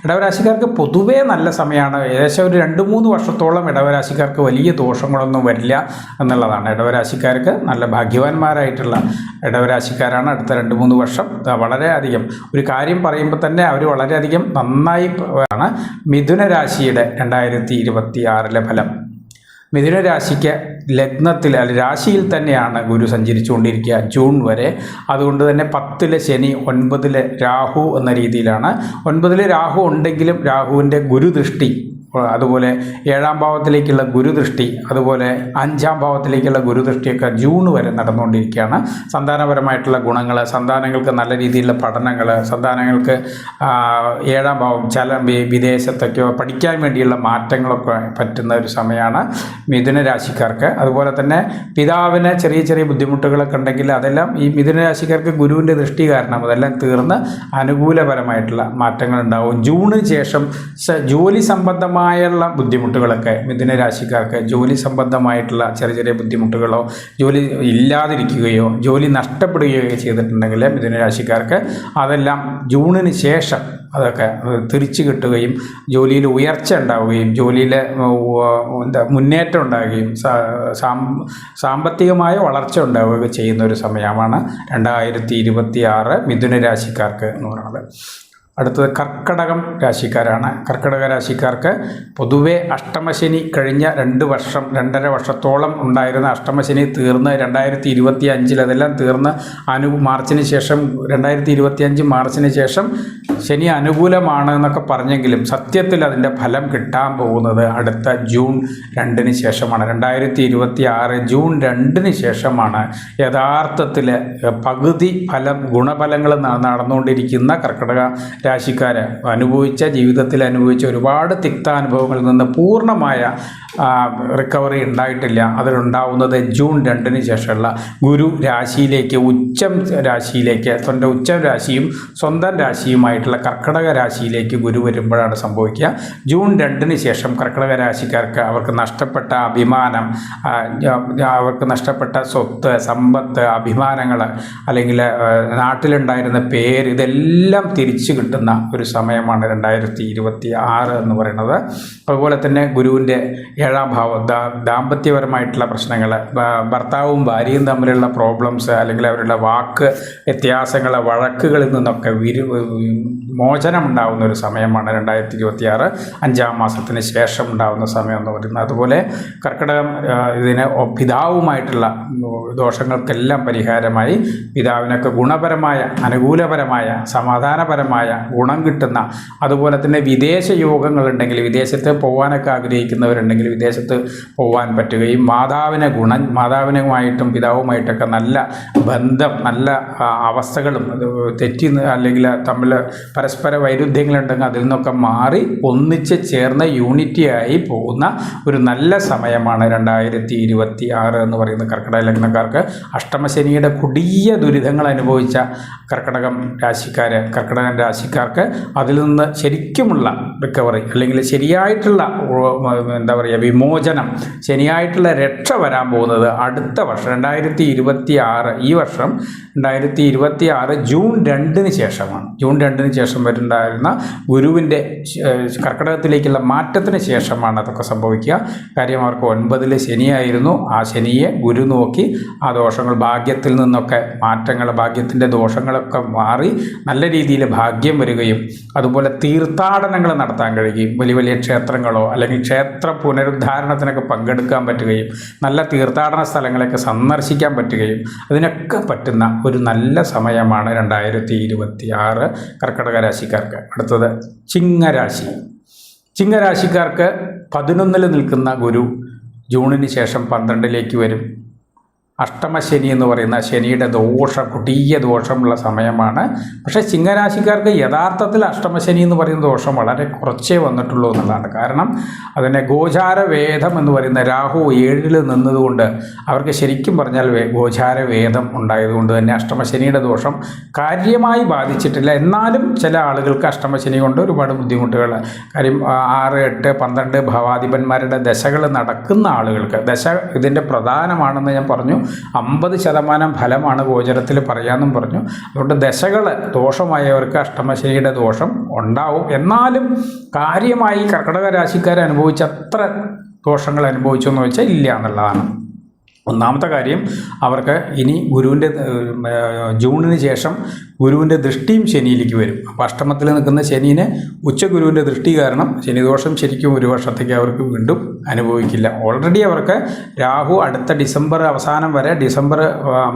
ഇടവരാശിക്കാർക്ക് പൊതുവേ നല്ല സമയമാണ്. ഏകദേശം ഒരു 2-3 വർഷത്തോളം ഇടവരാശിക്കാർക്ക് വലിയ ദോഷങ്ങളൊന്നും വരില്ല എന്നുള്ളതാണ്. ഇടവരാശിക്കാർക്ക് നല്ല ഭാഗ്യവാന്മാരായിട്ടുള്ള ഇടവരാശിക്കാരാണ് അടുത്ത 2-3 വർഷം. വളരെയധികം ഒരു കാര്യം പറയുമ്പോൾ തന്നെ അവർ വളരെയധികം നന്നായി ആണ്. മിഥുന രാശിയുടെ 2026 ഫലം. മിഥുന രാശിക്ക് ലഗ്നത്തിൽ രാശിയിൽ തന്നെയാണ് ഗുരു സഞ്ചരിച്ചുകൊണ്ടിരിക്കുക ജൂൺ വരെ. അതുകൊണ്ട് തന്നെ 10 ശനി, 9 രാഹു എന്ന രീതിയിലാണ്. 9 രാഹു ഉണ്ടെങ്കിലും രാഹുവിൻ്റെ ഗുരുദൃഷ്ടി, അതുപോലെ 7-ാം ഭാവത്തിലേക്കുള്ള ഗുരുദൃഷ്ടി, അതുപോലെ 5-ാം ഭാവത്തിലേക്കുള്ള ഗുരുദൃഷ്ടിയൊക്കെ ജൂൺ വരെ നടന്നുകൊണ്ടിരിക്കുകയാണ്. സന്താനപരമായിട്ടുള്ള ഗുണങ്ങൾ, സന്താനങ്ങൾക്ക് നല്ല രീതിയിലുള്ള പഠനങ്ങൾ, സന്താനങ്ങൾക്ക് 7-ാം ഭാവം വിദേശത്തൊക്കെയോ പഠിക്കാൻ വേണ്ടിയുള്ള മാറ്റങ്ങളൊക്കെ പറ്റുന്ന ഒരു സമയമാണ് മിഥുന രാശിക്കാർക്ക്. അതുപോലെ തന്നെ പിതാവിന് ചെറിയ ചെറിയ ബുദ്ധിമുട്ടുകളൊക്കെ ഉണ്ടെങ്കിൽ അതെല്ലാം ഈ മിഥുന രാശിക്കാർക്ക് ഗുരുവിൻ്റെ ദൃഷ്ടി കാരണം അതെല്ലാം തീർന്ന് അനുകൂലപരമായിട്ടുള്ള മാറ്റങ്ങൾ ഉണ്ടാവും. ജൂണിന് ശേഷം ജോലി സംബന്ധമായ ബുദ്ധിമുട്ടുകളൊക്കെ മിഥുന രാശിക്കാർക്ക്, ജോലി സംബന്ധമായിട്ടുള്ള ചെറിയ ചെറിയ ബുദ്ധിമുട്ടുകളോ ജോലി ഇല്ലാതിരിക്കുകയോ ജോലി നഷ്ടപ്പെടുകയോ ചെയ്തിട്ടുണ്ടെങ്കിൽ മിഥുന രാശിക്കാർക്ക് അതെല്ലാം ജൂണിന് ശേഷം അതൊക്കെ തിരിച്ചു കിട്ടുകയും ജോലിയിൽ ഉയർച്ച ഉണ്ടാവുകയും ജോലിയിൽ മുന്നേറ്റം ഉണ്ടാവുകയും സാമ്പത്തികമായ വളർച്ച ഉണ്ടാവുകയും ചെയ്യുന്ന ഒരു സമയമാണ് 2026 മിഥുന രാശിക്കാർക്ക് എന്ന് പറയുന്നത്. അടുത്തത് കർക്കടകം രാശിക്കാരാണ്. കർക്കടക രാശിക്കാർക്ക് പൊതുവെ അഷ്ടമശനി കഴിഞ്ഞ 2-2.5 വർഷത്തോളം ഉണ്ടായിരുന്ന അഷ്ടമശനി തീർന്ന് 2025 അതെല്ലാം തീർന്ന് മാർച്ചിന് ശേഷം 2025 മാർച്ചിന് ശേഷം ശനി അനുകൂലമാണ് എന്നൊക്കെ പറഞ്ഞെങ്കിലും സത്യത്തിൽ അതിൻ്റെ ഫലം കിട്ടാൻ പോകുന്നത് അടുത്ത ജൂൺ 2 ശേഷമാണ്. 2026 ജൂൺ 2 ശേഷമാണ് യഥാർത്ഥത്തിൽ പകുതി ഫലം ഗുണഫലങ്ങൾ നടന്നുകൊണ്ടിരിക്കുന്ന കർക്കടക രാശിക്കാർ ജീവിതത്തിൽ അനുഭവിച്ച ഒരുപാട് തിക്താനുഭവങ്ങളിൽ നിന്ന് പൂർണ്ണമായ റിക്കവറി ഉണ്ടായിട്ടില്ല. അതിലുണ്ടാവുന്നത് ജൂൺ 2 ശേഷമുള്ള ഗുരു രാശിയിലേക്ക്, ഉച്ചം രാശിയിലേക്ക്, സ്വന്തം ഉച്ചം രാശിയും സ്വന്തം രാശിയുമായിട്ടുള്ള കർക്കടക രാശിയിലേക്ക് ഗുരു വരുമ്പോഴാണ് സംഭവിക്കുക. ജൂൺ 2 ശേഷം കർക്കടക രാശിക്കാർക്ക് അവർക്ക് നഷ്ടപ്പെട്ട അഭിമാനം, അവർക്ക് നഷ്ടപ്പെട്ട സ്വത്ത്, സമ്പത്ത്, അഭിമാനങ്ങൾ, അല്ലെങ്കിൽ നാട്ടിലുണ്ടായിരുന്ന പേര്, ഇതെല്ലാം തിരിച്ചു കിട്ടുന്ന ഒരു സമയമാണ് 2026 എന്ന് പറയുന്നത്. അതുപോലെ തന്നെ ഗുരുവിൻ്റെ 7-ാം ഭാവം, ദാമ്പത്യപരമായിട്ടുള്ള പ്രശ്നങ്ങൾ, ഭർത്താവും ഭാര്യയും തമ്മിലുള്ള പ്രോബ്ലംസ്, അല്ലെങ്കിൽ അവരുടെ വാക്ക് വ്യത്യാസങ്ങൾ, വഴക്കുകളിൽ നിന്നൊക്കെ മോചനം ഉണ്ടാകുന്ന ഒരു സമയമാണ് 2026 5-ാം മാസത്തിന് ശേഷം ഉണ്ടാകുന്ന സമയം എന്ന് പറയുന്നത്. അതുപോലെ കർക്കിടകം ഇതിന് പിതാവുമായിട്ടുള്ള ദോഷങ്ങൾക്കെല്ലാം പരിഹാരമായി പിതാവിനൊക്കെ ഗുണപരമായ, അനുകൂലപരമായ, സമാധാനപരമായ ഗുണം കിട്ടുന്ന, അതുപോലെ തന്നെ വിദേശ യോഗങ്ങളുണ്ടെങ്കിൽ, വിദേശത്ത് പോകാനൊക്കെ ആഗ്രഹിക്കുന്നവരുണ്ടെങ്കിൽ വിദേശത്ത് പോകാൻ പറ്റുകയും മാതാവിനുമായിട്ടും പിതാവുമായിട്ടൊക്കെ നല്ല ബന്ധം, നല്ല അവസ്ഥകളും അല്ലെങ്കിൽ തമ്മിൽ പരസ്പര വൈരുദ്ധ്യങ്ങളുണ്ടെങ്കിൽ അതിൽ നിന്നൊക്കെ മാറി ഒന്നിച്ച് ചേർന്ന് യൂണിറ്റിയായി പോകുന്ന ഒരു നല്ല സമയമാണ് 2026 എന്ന് പറയുന്ന കർക്കിടക ലഗ്നക്കാർക്ക്. അഷ്ടമശനിയുടെ കൊടിയ ദുരിതങ്ങൾ അനുഭവിച്ച കർക്കിടകം രാശിക്കാർക്ക് അതിൽ നിന്ന് ശരിക്കുമുള്ള റിക്കവറി, അല്ലെങ്കിൽ ശരിയായിട്ടുള്ള വിമോചനം, ശരിയായിട്ടുള്ള രക്ഷ വരാൻ പോകുന്നത് അടുത്ത വർഷം 2026. ഈ വർഷം 2026 ജൂൺ 2 ശേഷമാണ്. ജൂൺ 2 ശേഷം വരുന്നുണ്ടായിരുന്ന ഗുരുവിൻ്റെ കർക്കിടകത്തിലേക്കുള്ള മാറ്റത്തിന് ശേഷമാണ് അതൊക്കെ സംഭവിക്കുക. കാര്യം അവർക്ക് 9 ശനിയായിരുന്നു. ആ ശനിയെ ഗുരു നോക്കി ആ ദോഷങ്ങൾ, ഭാഗ്യത്തിൽ നിന്നൊക്കെ മാറ്റങ്ങൾ, ഭാഗ്യത്തിൻ്റെ ദോഷങ്ങളൊക്കെ മാറി നല്ല രീതിയിൽ ഭാഗ്യം വരികയും അതുപോലെ തീർത്ഥാടനങ്ങൾ നടത്താൻ കഴിയുകയും വലിയ വലിയ ക്ഷേത്രങ്ങളോ അല്ലെങ്കിൽ ക്ഷേത്ര പുനരുദ്ധാരണത്തിനൊക്കെ പങ്കെടുക്കാൻ പറ്റുകയും നല്ല തീർത്ഥാടന സ്ഥലങ്ങളൊക്കെ സന്ദർശിക്കാൻ പറ്റുകയും അതിനൊക്കെ പറ്റുന്ന ഒരു നല്ല സമയമാണ് 2026 കർക്കിടക രാശിക്കാർക്ക്. അടുത്തത് ചിങ്ങരാശി. ചിങ്ങരാശിക്കാർക്ക് 11-ൽ നിൽക്കുന്ന ഗുരു ജൂണിന് ശേഷം 12-ലേക്ക് വരും. അഷ്ടമശനി എന്ന് പറയുന്ന ശനിയുടെ കൊടിയ ദോഷമുള്ള സമയമാണ്. പക്ഷേ ചിങ്ങരാശിക്കാർക്ക് യഥാർത്ഥത്തിൽ അഷ്ടമശനി എന്ന് പറയുന്ന ദോഷം വളരെ കുറച്ചേ വന്നിട്ടുള്ളൂ എന്നുള്ളതാണ്. കാരണം അതിനെ ഗോചാരവേദം എന്ന് പറയുന്ന രാഹു 7-ൽ നിന്നതുകൊണ്ട് അവർക്ക് ശരിക്കും പറഞ്ഞാൽ ഗോചാരവേദം ഉണ്ടായതുകൊണ്ട് തന്നെ അഷ്ടമശനിയുടെ ദോഷം കാര്യമായി ബാധിച്ചിട്ടില്ല. എന്നാലും ചില ആളുകൾക്ക് അഷ്ടമശനി കൊണ്ട് ഒരുപാട് ബുദ്ധിമുട്ടുകൾ, കാര്യം 6, 8, 12 ഭാവാധിപന്മാരുടെ ദശകൾ നടക്കുന്ന ആളുകൾക്ക്, ദശ ഇതിൻ്റെ പ്രധാനമാണെന്ന് ഞാൻ പറഞ്ഞു. 50% ഫലമാണ് ഗോചരത്തിൽ പറയാമെന്നും പറഞ്ഞു. അതുകൊണ്ട് ദശകൾ ദോഷമായവർക്ക് അഷ്ടമശനിയുടെ ദോഷം ഉണ്ടാവും. എന്നാലും കാര്യമായി കർക്കിടക രാശിക്കാർ അനുഭവിച്ച അത്ര ദോഷങ്ങൾ അനുഭവിച്ചു എന്ന് വെച്ചാൽ ഇല്ല എന്നുള്ളതാണ്. ഒന്നാമത്തെ കാര്യം, അവർക്ക് ഇനി ജൂണിന് ശേഷം ഗുരുവിൻ്റെ ദൃഷ്ടിയും ശനിയിലേക്ക് വരും. അപ്പോൾ അഷ്ടമത്തിൽ നിൽക്കുന്ന ശനീനെ ഉച്ചഗുരുവിൻ്റെ ദൃഷ്ടി കാരണം ശനിദോഷം ശരിക്കും ഒരു വർഷത്തേക്ക് അവർക്ക് വീണ്ടും അനുഭവിക്കില്ല. ഓൾറെഡി അവർക്ക് രാഹു അടുത്ത ഡിസംബർ അവസാനം വരെ, ഡിസംബർ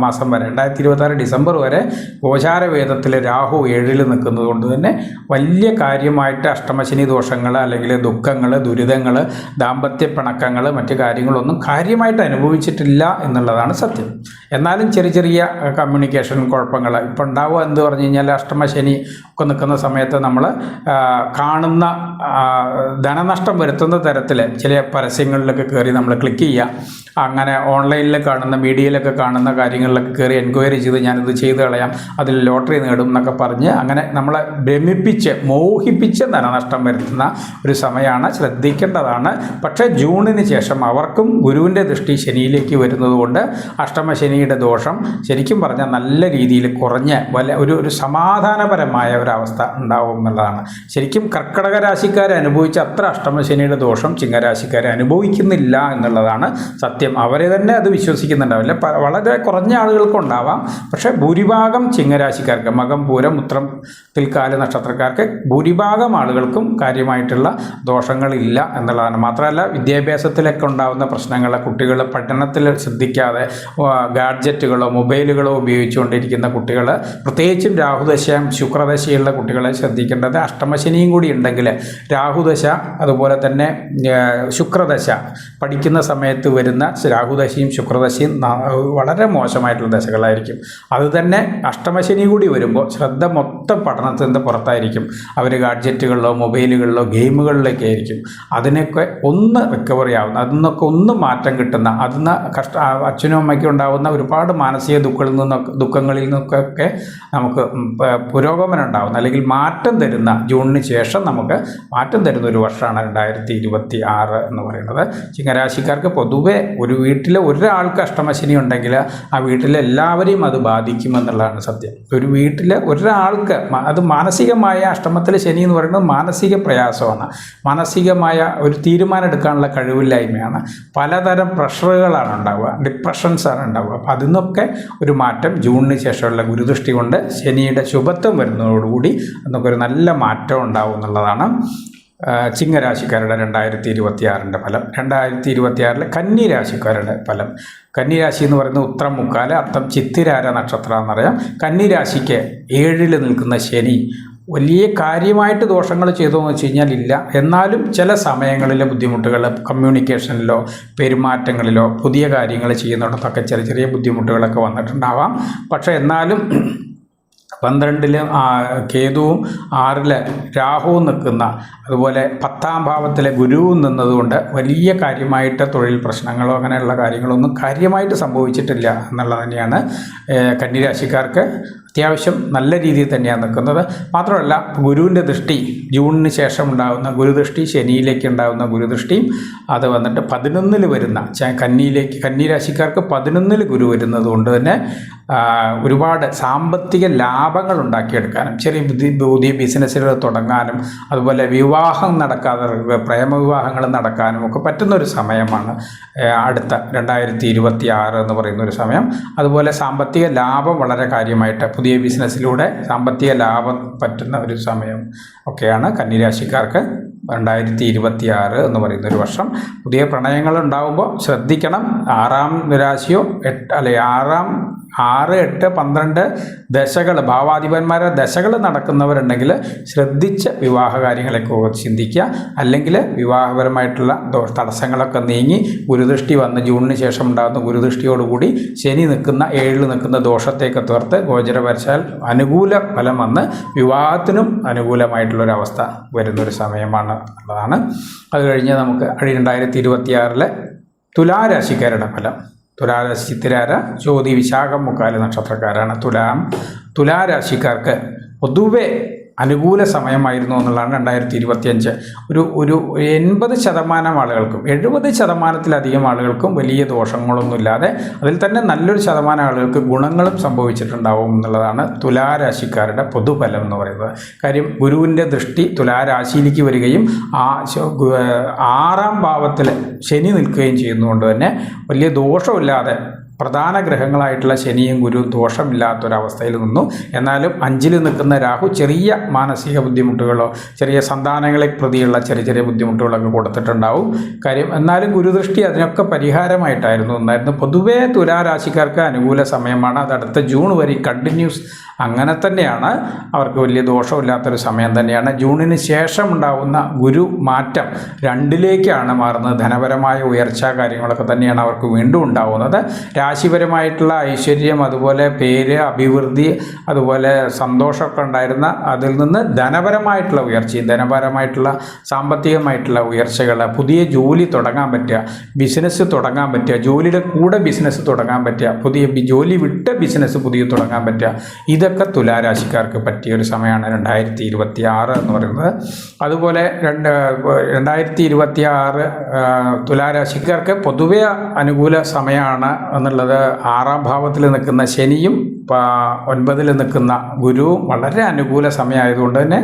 മാസം വരെ, 2026 ഡിസംബർ വരെ ഗോചാരവേദത്തിൽ രാഹു 7-ൽ നിൽക്കുന്നത് കൊണ്ട് തന്നെ വലിയ കാര്യമായിട്ട് അഷ്ടമശനി ദോഷങ്ങൾ അല്ലെങ്കിൽ ദുഃഖങ്ങൾ, ദുരിതങ്ങൾ, ദാമ്പത്യ പിണക്കങ്ങൾ, മറ്റു കാര്യങ്ങളൊന്നും കാര്യമായിട്ട് അനുഭവിച്ചിട്ടില്ല എന്നുള്ളതാണ് സത്യം. എന്നാലും ചെറിയ കമ്മ്യൂണിക്കേഷൻ കുഴപ്പങ്ങൾ ഇപ്പം ഉണ്ടാവുക എന്ന് പറഞ്ഞു കഴിഞ്ഞാൽ, അഷ്ടമശനി ഒക്കെ നിൽക്കുന്ന സമയത്ത് നമ്മൾ കാണുന്ന ധനനഷ്ടം വരുത്തുന്ന തരത്തിൽ ചില പരസ്യങ്ങളിലൊക്കെ കയറി നമ്മൾ ക്ലിക്ക് ചെയ്യുക. അങ്ങനെ ഓൺലൈനിൽ കാണുന്ന, മീഡിയയിലൊക്കെ കാണുന്ന കാര്യങ്ങളിലൊക്കെ കയറി എൻക്വയറി ചെയ്ത് ഞാനിത് ചെയ്ത് കളയാം, അതിൽ ലോട്ടറി നേടും എന്നൊക്കെ പറഞ്ഞ് അങ്ങനെ നമ്മളെ ഭ്രമിപ്പിച്ച് മോഹിപ്പിച്ച് ധനനഷ്ടം വരുത്തുന്ന ഒരു സമയമാണ്, ശ്രദ്ധിക്കേണ്ടതാണ്. പക്ഷേ ജൂണിന് ശേഷം അവർക്കും ഗുരുവിൻ്റെ ദൃഷ്ടി ശനിയിലേക്ക് വരുന്നതുകൊണ്ട് അഷ്ടമശനിയുടെ ദോഷം ശരിക്കും പറഞ്ഞാൽ നല്ല രീതിയിൽ കുറഞ്ഞ് ഒരു സമാധാനപരമായ ഒരവസ്ഥ ഉണ്ടാവും എന്നുള്ളതാണ്. ശരിക്കും കർക്കിടക രാശിക്കാർ അനുഭവിച്ച അത്ര അഷ്ടമശനിയുടെ ദോഷം ചിങ്ങരാശിക്കാർ അനുഭവിക്കുന്നില്ല എന്നുള്ളതാണ് സത്യം. അവരെ തന്നെ അത് വിശ്വസിക്കുന്നുണ്ടാവില്ല. വളരെ കുറഞ്ഞ ആളുകൾക്കുണ്ടാവാം. പക്ഷേ ഭൂരിഭാഗം ചിങ്ങരാശിക്കാർക്ക്, മകം, പൂരം, ഉത്രം, പിൽക്കാല നക്ഷത്രക്കാർക്ക് ഭൂരിഭാഗം ആളുകൾക്കും കാര്യമായിട്ടുള്ള ദോഷങ്ങളില്ല എന്നുള്ളതാണ്. മാത്രമല്ല വിദ്യാഭ്യാസത്തിലൊക്കെ ഉണ്ടാകുന്ന പ്രശ്നങ്ങൾ, കുട്ടികൾ പഠനത്തിൽ ശ്രദ്ധിക്കാതെ ഗാഡ്ജറ്റുകളോ മൊബൈലുകളോ ഉപയോഗിച്ചുകൊണ്ടിരിക്കുന്ന കുട്ടികൾ, പ്രത്യേകിച്ചും രാഹുദശയും ശുക്രദശയുള്ള കുട്ടികളെ ശ്രദ്ധിക്കേണ്ടത്. അഷ്ടമശനിയും കൂടി ഉണ്ടെങ്കിൽ രാഹുദശ അതുപോലെ തന്നെ ശുക്രദശ പഠിക്കുന്ന സമയത്ത് വരുന്ന രാഹുദശയും ശുക്രദശയും വളരെ മോശമായിട്ടുള്ള ദശകളായിരിക്കും. അതുതന്നെ അഷ്ടമശനി കൂടി വരുമ്പോൾ ശ്രദ്ധ മൊത്തം പഠനത്തിൻ്റെ പുറത്തായിരിക്കും. അവർ ഗാഡ്ജറ്റുകളിലോ മൊബൈലുകളിലോ ഗെയിമുകളിലൊക്കെ ആയിരിക്കും. അതിനൊക്കെ ഒന്ന് റിക്കവറി ആവുന്ന, അതിൽ ഒന്ന് മാറ്റം കിട്ടുന്ന, അതിന് അച്ഛനും അമ്മയ്ക്കും ഉണ്ടാകുന്ന ഒരുപാട് മാനസിക ദുഃഖങ്ങളിൽ നിന്നൊക്കെ നമുക്ക് പുരോഗമനം ഉണ്ടാകുന്ന അല്ലെങ്കിൽ മാറ്റം തരുന്ന, ജൂണിന് ശേഷം നമുക്ക് മാറ്റം തരുന്ന ഒരു വർഷമാണ് 2026 എന്ന് പറയുന്നത്. ചിങ്ങരാശിക്കാർക്ക് പൊതുവെ ഒരു വീട്ടിലെ ഒരാൾക്ക് അഷ്ടമശനി ഉണ്ടെങ്കിൽ ആ വീട്ടിലെ എല്ലാവരെയും അത് ബാധിക്കുമെന്നുള്ളതാണ് സത്യം. ഒരു വീട്ടിലെ ഒരാൾക്ക് അത് മാനസികമായ, അഷ്ടമത്തിലെ ശനി എന്ന് പറയുന്നത് മാനസിക പ്രയാസമാണ്, മാനസികമായ ഒരു തീരുമാനം എടുക്കാനുള്ള കഴിവില്ലായ്മയാണ്, പലതരം പ്രഷറുകളാണ് ഉണ്ടാവുക, ഡിപ്രഷൻസാണ് ഉണ്ടാവുക. അപ്പോൾ അതിന്നൊക്കെ ഒരു മാറ്റം ജൂണിന് ശേഷമുള്ള ഗുരുദൃഷ്ടി കൊണ്ട് ശനിയുടെ ശുഭത്വം വരുന്നതോടുകൂടി നമുക്കൊരു നല്ല മാറ്റം ഉണ്ടാവും എന്നുള്ളതാണ് ചിങ്ങരാശിക്കാരുടെ 2026 ഫലം. 2026 കന്നിരാശിക്കാരുടെ ഫലം. കന്നിരാശി എന്ന് പറയുന്നത് ഉത്രം, മുക്കാല്, അത്തം, ചിത്തിരാര നക്ഷത്രം എന്നറിയാം. കന്നിരാശിക്ക് 7-ൽ നിൽക്കുന്ന ശനി വലിയ കാര്യമായിട്ട് ദോഷങ്ങൾ ചെയ്തോന്ന് വെച്ച് കഴിഞ്ഞാൽ ഇല്ല. എന്നാലും ചില സമയങ്ങളിലെ ബുദ്ധിമുട്ടുകൾ, കമ്മ്യൂണിക്കേഷനിലോ പെരുമാറ്റങ്ങളിലോ പുതിയ കാര്യങ്ങൾ ചെയ്യുന്നിടത്തൊക്കെ ചെറിയ ബുദ്ധിമുട്ടുകളൊക്കെ വന്നിട്ടുണ്ടാവാം. പക്ഷേ എന്നാലും 12-ൽ കേതുവും 6-ൽ രാഹുവും നിൽക്കുന്ന, അതുപോലെ 10-ാം ഭാവത്തിലെ ഗുരുവും നിന്നതുകൊണ്ട് വലിയ കാര്യമായിട്ട് തൊഴിൽ പ്രശ്നങ്ങളോ അങ്ങനെയുള്ള കാര്യങ്ങളൊന്നും കാര്യമായിട്ട് സംഭവിച്ചിട്ടില്ല എന്നുള്ളത് തന്നെയാണ്. കന്നിരാശിക്കാർക്ക് അത്യാവശ്യം നല്ല രീതിയിൽ തന്നെയാണ് നിൽക്കുന്നത്. മാത്രമല്ല ഗുരുവിൻ്റെ ദൃഷ്ടി, ജൂണിന് ശേഷം ഉണ്ടാകുന്ന ഗുരുദൃഷ്ടി, ശനിയിലേക്ക് ഉണ്ടാകുന്ന ഗുരുദൃഷ്ടിയും അത് വന്നിട്ട് 11-ൽ വരുന്ന കന്നിരാശിക്കാർക്ക് 11-ൽ ഗുരു വരുന്നത് കൊണ്ട് തന്നെ ഒരുപാട് സാമ്പത്തിക ലാഭങ്ങൾ ഉണ്ടാക്കിയെടുക്കാനും പുതിയ ബിസിനസ്സുകൾ തുടങ്ങാനും അതുപോലെ വിവാഹം നടക്കാതെ പ്രേമവിവാഹങ്ങൾ നടക്കാനും ഒക്കെ പറ്റുന്നൊരു സമയമാണ് അടുത്ത 2026 എന്ന് പറയുന്ന ഒരു സമയം. അതുപോലെ സാമ്പത്തിക ലാഭം വളരെ കാര്യമായിട്ട് പുതിയ ബിസിനസ്സിലൂടെ സാമ്പത്തിക ലാഭം പറ്റുന്ന ഒരു സമയം ഒക്കെയാണ് കന്നിരാശിക്കാർക്ക് 2026 എന്ന് പറയുന്ന ഒരു വർഷം. പുതിയ പ്രണയങ്ങൾ ഉണ്ടാകുമ്പോൾ ശ്രദ്ധിക്കണം. 6ാം രാശിയോ 6, 8, 12 ദശകൾ, ഭാവാധിപന്മാരെ ദശകൾ നടക്കുന്നവരുണ്ടെങ്കിൽ ശ്രദ്ധിച്ച് വിവാഹ കാര്യങ്ങളെക്കുറിച്ച് ചിന്തിക്കുക. അല്ലെങ്കിൽ വിവാഹപരമായിട്ടുള്ള തടസ്സങ്ങളൊക്കെ നീങ്ങി ഗുരുദൃഷ്ടി വന്ന് ജൂണിന് ശേഷം ഉണ്ടാകുന്ന ഗുരുദൃഷ്ടിയോടുകൂടി ശനി നിൽക്കുന്ന 7 നിൽക്കുന്ന ദോഷത്തേക്ക് തീർത്ത് ഗോചര വരച്ചാൽ അനുകൂല ഫലം വന്ന് വിവാഹത്തിനും അനുകൂലമായിട്ടുള്ളൊരവസ്ഥ വരുന്നൊരു സമയമാണ് ഉള്ളതാണ്. അത് കഴിഞ്ഞ് നമുക്ക് 2026 തുലാരാശിക്കാരുടെ ഫലം. തുലാരാശി തിരാര ചോതി വിശാഖം മുക്കാല് നക്ഷത്രക്കാരാണ്. തുലാരാശിക്കാർക്ക് പൊതുവെ അനുകൂല സമയമായിരുന്നു എന്നുള്ളതാണ് 2025. ഒരു 80% ആളുകൾക്കും 70% ആളുകൾക്കും വലിയ ദോഷങ്ങളൊന്നുമില്ലാതെ അതിൽ തന്നെ നല്ലൊരു ശതമാനം ആളുകൾക്ക് ഗുണങ്ങളും സംഭവിച്ചിട്ടുണ്ടാവും എന്നുള്ളതാണ് തുലാരാശിക്കാരുടെ പൊതുഫലം എന്ന് പറയുന്നത്. കാര്യം ഗുരുവിൻ്റെ ദൃഷ്ടി തുലാരാശിയിലേക്ക് വരികയും 6ാം ഭാവത്തിൽ ശനി നിൽക്കുകയും ചെയ്യുന്നതുകൊണ്ട് തന്നെ വലിയ ദോഷമില്ലാതെ പ്രധാന ഗ്രഹങ്ങളായിട്ടുള്ള ശനിയും ഗുരു ദോഷമില്ലാത്തൊരവസ്ഥയിൽ നിന്നു. എന്നാലും 5ൽ നിൽക്കുന്ന രാഹു ചെറിയ മാനസിക ബുദ്ധിമുട്ടുകളോ ചെറിയ സന്താനങ്ങളെ പ്രതിയുള്ള ചെറിയ ബുദ്ധിമുട്ടുകളൊക്കെ കൊടുത്തിട്ടുണ്ടാവും. കാര്യം എന്നാലും ഗുരുദൃഷ്ടി അതിനൊക്കെ പരിഹാരമായിട്ടായിരുന്നു ഉണ്ടായിരുന്നു. പൊതുവേ തുലാരാശിക്കാർക്ക് അനുകൂല സമയമാണ്. അത് അടുത്ത ജൂൺ വരെ കണ്ടിന്യൂസ് അങ്ങനെ തന്നെയാണ്. അവർക്ക് വലിയ ദോഷമില്ലാത്തൊരു സമയം തന്നെയാണ്. ജൂണിന് ശേഷം ഉണ്ടാകുന്ന ഗുരു മാറ്റം 2ലേക്കാണ് മാറുന്നത്. ധനപരമായ ഉയർച്ച കാര്യങ്ങളൊക്കെ തന്നെയാണ് അവർക്ക് വീണ്ടും ഉണ്ടാകുന്നത്. രാശിപരമായിട്ടുള്ള ഐശ്വര്യം, അതുപോലെ പേര്, അഭിവൃദ്ധി, അതുപോലെ സന്തോഷമൊക്കെ ഉണ്ടായിരുന്ന അതിൽ നിന്ന് ധനപരമായിട്ടുള്ള ഉയർച്ചയും ധനപരമായിട്ടുള്ള സാമ്പത്തികമായിട്ടുള്ള ഉയർച്ചകൾ, പുതിയ ജോലി തുടങ്ങാൻ പറ്റുക, ബിസിനസ് തുടങ്ങാൻ പറ്റുക, ജോലിയുടെ കൂടെ ബിസിനസ് തുടങ്ങാൻ പറ്റുക, പുതിയ ജോലി വിട്ട് ബിസിനസ് പുതിയ തുടങ്ങാൻ പറ്റുക, ഇതൊക്കെ തുലാരാശിക്കാർക്ക് പറ്റിയൊരു സമയമാണ് 2026 എന്ന് പറയുന്നത്. അതുപോലെ 2026 തുലാരാശിക്കാർക്ക് പൊതുവെ അനുകൂല സമയമാണ് എന്നുള്ളത്. 6ാം ഭാവത്തിൽ നിൽക്കുന്ന ശനിയും 9ൽ നിൽക്കുന്ന ഗുരുവും വളരെ അനുകൂല സമയമായതുകൊണ്ട് തന്നെ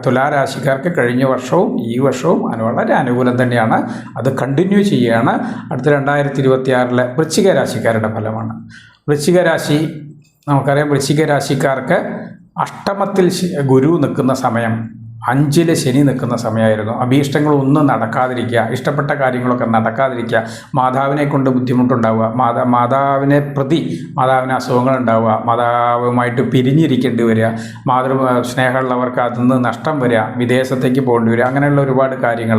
തുലാരാശിക്കാർക്ക് കഴിഞ്ഞ വർഷവും ഈ വർഷവും വളരെ അനുകൂലം തന്നെയാണ്. അത് കണ്ടിന്യൂ ചെയ്യുകയാണ്. അടുത്ത 2026 വൃശ്ചിക രാശിക്കാരുടെ ഫലമാണ്. വൃശ്ചിക രാശി നമുക്കറിയാം. വൃശ്ചിക രാശിക്കാർക്ക് അഷ്ടമത്തിൽ ഗുരു നിൽക്കുന്ന സമയം, 5ൽ ശനി നിൽക്കുന്ന സമയമായിരുന്നു. അഭീഷ്ടങ്ങളൊന്നും നടക്കാതിരിക്കുക, ഇഷ്ടപ്പെട്ട കാര്യങ്ങളൊക്കെ നടക്കാതിരിക്കുക, മാതാവിനെ കൊണ്ട് ബുദ്ധിമുട്ടുണ്ടാവുക, മാതാവിനെ അസുഖങ്ങളുണ്ടാവുക, മാതാവുമായിട്ട് പിരിഞ്ഞിരിക്കേണ്ടി വരിക, സ്നേഹമുള്ളവർക്ക് അതിൽ നിന്ന് നഷ്ടം വരിക, വിദേശത്തേക്ക് പോകേണ്ടി വരിക, അങ്ങനെയുള്ള ഒരുപാട് കാര്യങ്ങൾ.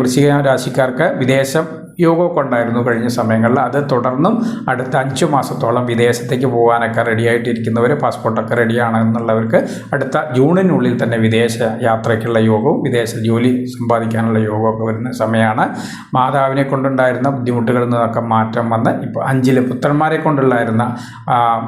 വൃശ്ചിക രാശിക്കാർക്ക് വിദേശം യോഗമൊക്കെ ഉണ്ടായിരുന്നു കഴിഞ്ഞ സമയങ്ങളിൽ. അത് തുടർന്നും അടുത്ത 5 മാസത്തോളം വിദേശത്തേക്ക് പോകാനൊക്കെ റെഡിയായിട്ടിരിക്കുന്നവർ, പാസ്പോർട്ടൊക്കെ റെഡിയാണെന്നുള്ളവർക്ക് അടുത്ത ജൂണിനുള്ളിൽ തന്നെ വിദേശ യാത്രയ്ക്കുള്ള യോഗവും വിദേശ ജോലി സമ്പാദിക്കാനുള്ള യോഗമൊക്കെ വരുന്ന സമയമാണ്. മാതാവിനെ കൊണ്ടുണ്ടായിരുന്ന ബുദ്ധിമുട്ടുകളിൽ നിന്നൊക്കെ മാറ്റം വന്ന് ഇപ്പോൾ 5ൽ പുത്രന്മാരെ കൊണ്ടുണ്ടായിരുന്ന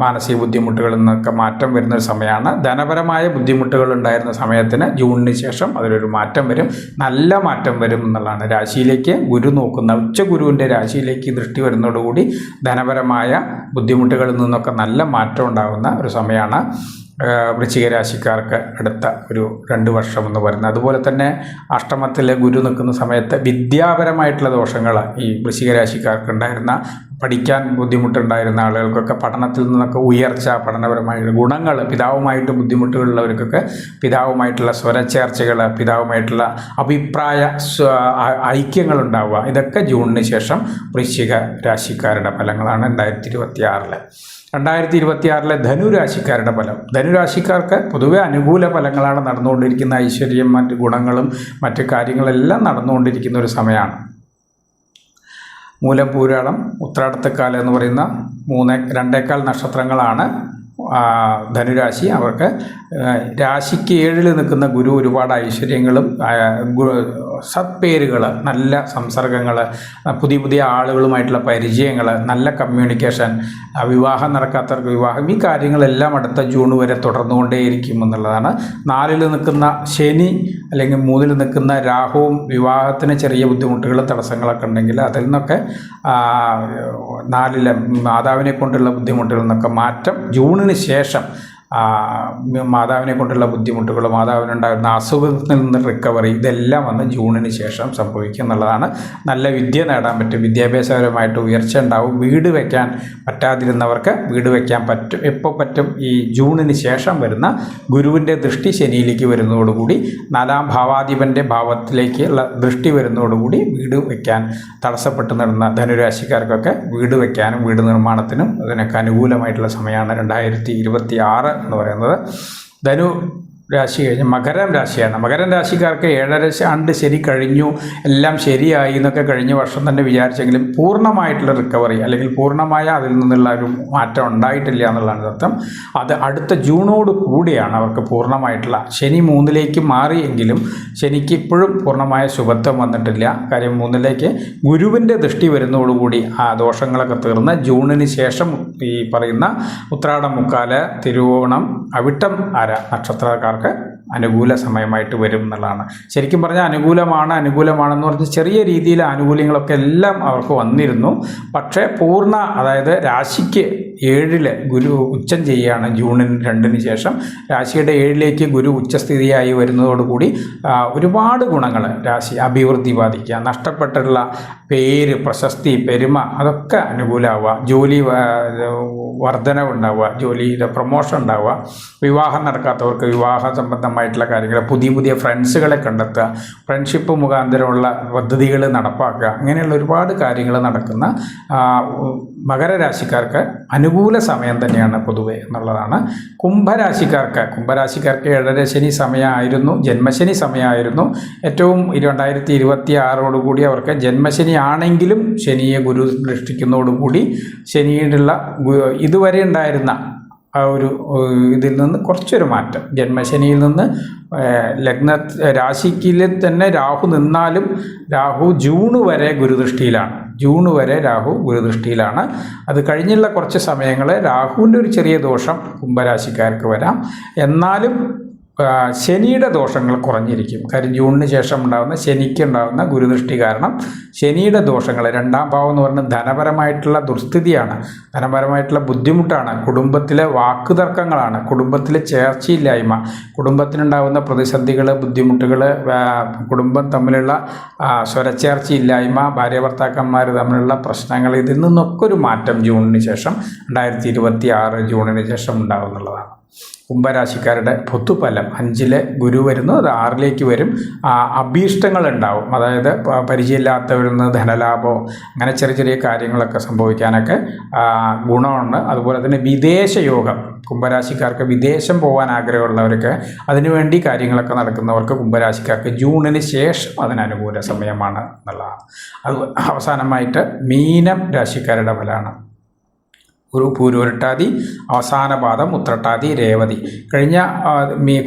മാനസിക ബുദ്ധിമുട്ടുകളിൽ നിന്നൊക്കെ മാറ്റം വരുന്നൊരു സമയമാണ്. ധനപരമായ ബുദ്ധിമുട്ടുകൾ ഉണ്ടായിരുന്ന സമയത്തിന് ജൂണിന് ശേഷം അതിലൊരു മാറ്റം വരും, നല്ല മാറ്റം വരും എന്നുള്ളതാണ്. രാശിയിലേക്ക് ഗുരു നോക്കുന്ന ഗുരുവിൻ്റെ രാശിയിലേക്ക് ദൃഷ്ടി വരുന്നതോടുകൂടി ധനപരമായ ബുദ്ധിമുട്ടുകളിൽ നിന്നൊക്കെ നല്ല മാറ്റം ഉണ്ടാകുന്ന ഒരു സമയമാണ് വൃശ്ചിക രാശിക്കാർക്ക് അടുത്ത ഒരു 2 വർഷം എന്ന് പറയുന്നത്. അതുപോലെ തന്നെ അഷ്ടമത്തിൽ ഗുരു നിൽക്കുന്ന സമയത്ത് വിദ്യാപരമായിട്ടുള്ള ദോഷങ്ങൾ ഈ വൃശ്ചിക രാശിക്കാർക്ക് ഉണ്ടായിരുന്ന, പഠിക്കാൻ ബുദ്ധിമുട്ടുണ്ടായിരുന്ന ആളുകൾക്കൊക്കെ പഠനത്തിൽ നിന്നൊക്കെ ഉയർച്ച, പഠനപരമായ ഗുണങ്ങൾ, പിതാവുമായിട്ട് ബുദ്ധിമുട്ടുകളുള്ളവർക്കൊക്കെ പിതാവുമായിട്ടുള്ള സ്വരച്ചേർച്ചകൾ, പിതാവുമായിട്ടുള്ള അഭിപ്രായ ഐക്യങ്ങളുണ്ടാവുക, ഇതൊക്കെ ജൂണിന് ശേഷം വൃശ്ചിക രാശിക്കാരുടെ ഫലങ്ങളാണ് 2026. 2026 ധനുരാശിക്കാരുടെ ഫലം. ധനുരാശിക്കാർക്ക് പൊതുവെ അനുകൂല ഫലങ്ങളാണ് നടന്നുകൊണ്ടിരിക്കുന്ന. ഐശ്വര്യം, മറ്റ് ഗുണങ്ങളും മറ്റ് കാര്യങ്ങളെല്ലാം നടന്നുകൊണ്ടിരിക്കുന്ന ഒരു സമയമാണ്. മൂലം, പൂരാടം, ഉത്രാടത്തക്കാലം എന്ന് പറയുന്ന 2.25 നക്ഷത്രങ്ങളാണ് ധനുരാശി. അവർക്ക് രാശിക്ക് 7ൽ നിൽക്കുന്ന ഗുരു ഒരുപാട് ഐശ്വര്യങ്ങളും സത്പേരുകൾ, നല്ല സംസർഗങ്ങൾ, പുതിയ ആളുകളുമായിട്ടുള്ള പരിചയങ്ങൾ, നല്ല കമ്മ്യൂണിക്കേഷൻ, വിവാഹം നടക്കാത്തവർക്ക് വിവാഹം, ഈ കാര്യങ്ങളെല്ലാം അടുത്ത ജൂൺ വരെ തുടർന്നുകൊണ്ടേയിരിക്കും എന്നുള്ളതാണ്. 4ൽ നിൽക്കുന്ന ശനി അല്ലെങ്കിൽ 3ൽ നിൽക്കുന്ന രാഹുവും വിവാഹത്തിന് ചെറിയ ബുദ്ധിമുട്ടുകളും തടസ്സങ്ങളൊക്കെ ഉണ്ടെങ്കിൽ അതിൽ നിന്നൊക്കെ 4ലെ മാതാവിനെ കൊണ്ടുള്ള ബുദ്ധിമുട്ടുകളിൽ നിന്നൊക്കെ മാറ്റം ജൂണിന് ശേഷം മാതാവിനെ കൊണ്ടുള്ള ബുദ്ധിമുട്ടുകൾ, മാതാവിനുണ്ടാകുന്ന അസുഖത്തിൽ നിന്ന് റിക്കവറി, ഇതെല്ലാം വന്ന് ജൂണിന് ശേഷം സംഭവിക്കും എന്നുള്ളതാണ്. നല്ല വിദ്യ നേടാൻ പറ്റും, വിദ്യാഭ്യാസപരമായിട്ട് ഉയർച്ച ഉണ്ടാവും. വീട് വയ്ക്കാൻ പറ്റാതിരുന്നവർക്ക് വീട് വയ്ക്കാൻ പറ്റും. എപ്പോൾ പറ്റും? ഈ ജൂണിന് ശേഷം വരുന്ന ഗുരുവിൻ്റെ ദൃഷ്ടി ശനിയിലേക്ക് വരുന്നതോടുകൂടി 4ാം ഭാവാധിപൻ്റെ ഭാവത്തിലേക്കുള്ള ദൃഷ്ടി വരുന്നതോടുകൂടി വീട് വയ്ക്കാൻ തടസ്സപ്പെട്ട് നിന്ന ധനുരാശിക്കാർക്കൊക്കെ വീട് വയ്ക്കാനും വീട് നിർമ്മാണത്തിനും അതിനൊക്കെ അനുകൂലമായിട്ടുള്ള സമയമാണ് 2026 എന്ന് പറയുന്നത്. ധനു രാശി കഴിഞ്ഞ് മകരം രാശിയാണ്. മകരം രാശിക്കാർക്ക് 7.5 ആണ്ട് ശരി കഴിഞ്ഞു, എല്ലാം ശരിയായി എന്നൊക്കെ കഴിഞ്ഞ വർഷം തന്നെ വിചാരിച്ചെങ്കിലും പൂർണ്ണമായിട്ടുള്ള റിക്കവറി അല്ലെങ്കിൽ പൂർണ്ണമായ അതിൽ നിന്നുള്ള ഒരു മാറ്റം ഉണ്ടായിട്ടില്ല എന്നുള്ളതാണ് അർത്ഥം. അത് അടുത്ത ജൂണോട് കൂടിയാണ് അവർക്ക് പൂർണ്ണമായിട്ടുള്ള. ശനി 3ലേക്ക് മാറിയെങ്കിലും ശനിക്ക് ഇപ്പോഴും പൂർണ്ണമായ ശുഭത്വം വന്നിട്ടില്ല. കാര്യം 3ലേക്ക് ഗുരുവിൻ്റെ ദൃഷ്ടി വരുന്നതോടുകൂടി ആ ദോഷങ്ങളൊക്കെ തീർന്ന് ജൂണിന് ശേഷം ഈ പറയുന്ന ഉത്രാടം, മുക്കാല്, തിരുവോണം, അവിട്ടം നക്ഷത്രക്കാർക്ക് അനുകൂല സമയമായിട്ട് വരും എന്നുള്ളതാണ്. ശരിക്കും പറഞ്ഞാൽ അനുകൂലമാണെന്ന് പറഞ്ഞ് ചെറിയ രീതിയിൽ ആനുകൂല്യങ്ങളൊക്കെ എല്ലാം അവർക്ക് വന്നിരുന്നു. പക്ഷേ അതായത് രാശിക്ക് 7 ഗുരു ഉച്ചം ചെയ്യുകയാണ് ജൂണിന് 2 ശേഷം. രാശിയുടെ 7ലേക്ക് ഗുരു ഉച്ചസ്ഥിതിയായി വരുന്നതോടുകൂടി ഒരുപാട് ഗുണങ്ങൾ രാശി അഭിവൃദ്ധി ബാധിക്കുക, നഷ്ടപ്പെട്ടുള്ള പേര്, പ്രശസ്തി, പെരുമ അതൊക്കെ അനുകൂലമാവുക, ജോലി വർധനവുണ്ടാവുക, ജോലിയുടെ പ്രൊമോഷൻ ഉണ്ടാവുക, വിവാഹം നടക്കാത്തവർക്ക് വിവാഹ സംബന്ധമായിട്ടുള്ള കാര്യങ്ങൾ, പുതിയ ഫ്രണ്ട്സുകളെ കണ്ടെത്തുക, ഫ്രണ്ട്ഷിപ്പ് മുഖാന്തരമുള്ള പദ്ധതികൾ നടപ്പാക്കുക, അങ്ങനെയുള്ള ഒരുപാട് കാര്യങ്ങൾ നടക്കുന്ന മകരരാശിക്കാർക്ക് അനുകൂല സമയം തന്നെയാണ് പൊതുവെ എന്നുള്ളതാണ്. കുംഭരാശിക്കാർക്ക് 7.5 ശനി സമയമായിരുന്നു, ജന്മശനി സമയമായിരുന്നു. ഏറ്റവും 2026 അവർക്ക് ജന്മശനി ആണെങ്കിലും ശനിയെ ഗുരു ദൃഷ്ടിക്കുന്നതോടുകൂടി ശനിയിലുള്ള ഇതുവരെ ഉണ്ടായിരുന്ന ആ ഒരു ഇതിൽ നിന്ന് കുറച്ചൊരു മാറ്റം, ജന്മശനിയിൽ നിന്ന് രാശിക്കിൽ തന്നെ രാഹു നിന്നാലും രാഹു ജൂൺ വരെ രാഹു ഗുരുദൃഷ്ടിയിലാണ്. അത് കഴിഞ്ഞുള്ള കുറച്ച് സമയങ്ങൾ രാഹുവിൻ്റെ ഒരു ചെറിയ ദോഷം കുംഭരാശിക്കാർക്ക് വരാം. എന്നാലും ശനിയുടെ ദോഷങ്ങൾ കുറഞ്ഞിരിക്കും. കാര്യം ജൂണിന് ശേഷം ശനിക്കുണ്ടാകുന്ന ഗുരുദൃഷ്ടി കാരണം ശനിയുടെ ദോഷങ്ങൾ, 2ാം ഭാവം എന്ന് പറഞ്ഞാൽ ധനപരമായിട്ടുള്ള ദുർസ്ഥിതിയാണ്, ധനപരമായിട്ടുള്ള ബുദ്ധിമുട്ടാണ്, കുടുംബത്തിലെ വാക്കുതർക്കങ്ങളാണ്, കുടുംബത്തിലെ ചേർച്ചയില്ലായ്മ, കുടുംബത്തിനുണ്ടാകുന്ന പ്രതിസന്ധികൾ, ബുദ്ധിമുട്ടുകൾ, കുടുംബം തമ്മിലുള്ള സ്വരച്ചേർച്ചയില്ലായ്മ, ഭാര്യ ഭർത്താക്കന്മാർ തമ്മിലുള്ള പ്രശ്നങ്ങൾ, ഇതിൽ നിന്നൊക്കെ ഒരു മാറ്റം ജൂണിന് ശേഷം 2026 ജൂണിന് ശേഷം ഉണ്ടാകുന്നുള്ളതാണ്. കുംഭരാശിക്കാരുടെ പൊതുഫലം 5 ഗുരു വരുന്നു, അത് 6ലേക്ക് വരും. അഭീഷ്ടങ്ങൾ ഉണ്ടാവും, അതായത് പരിചയമില്ലാത്തവരിൽ നിന്ന് ധനലാഭമോ അങ്ങനെ ചെറിയ കാര്യങ്ങളൊക്കെ സംഭവിക്കാനൊക്കെ ഗുണമുണ്ട്. അതുപോലെ തന്നെ വിദേശ യോഗം, കുംഭരാശിക്കാർക്ക് വിദേശം പോകാൻ ആഗ്രഹമുള്ളവർക്ക് അതിനുവേണ്ടി കാര്യങ്ങളൊക്കെ നടക്കുന്നവർക്ക് കുംഭരാശിക്കാർക്ക് ജൂണിന് ശേഷം അതിനനുകൂല സമയമാണ് എന്നുള്ളതാണ്. അത് അവസാനമായിട്ട് മീനം രാശിക്കാരുടെ ഫലമാണ്. ഒരു പൂരോരുട്ടാതി, അവസാന പാദം ഉത്രട്ടാതി, രേവതി. കഴിഞ്ഞ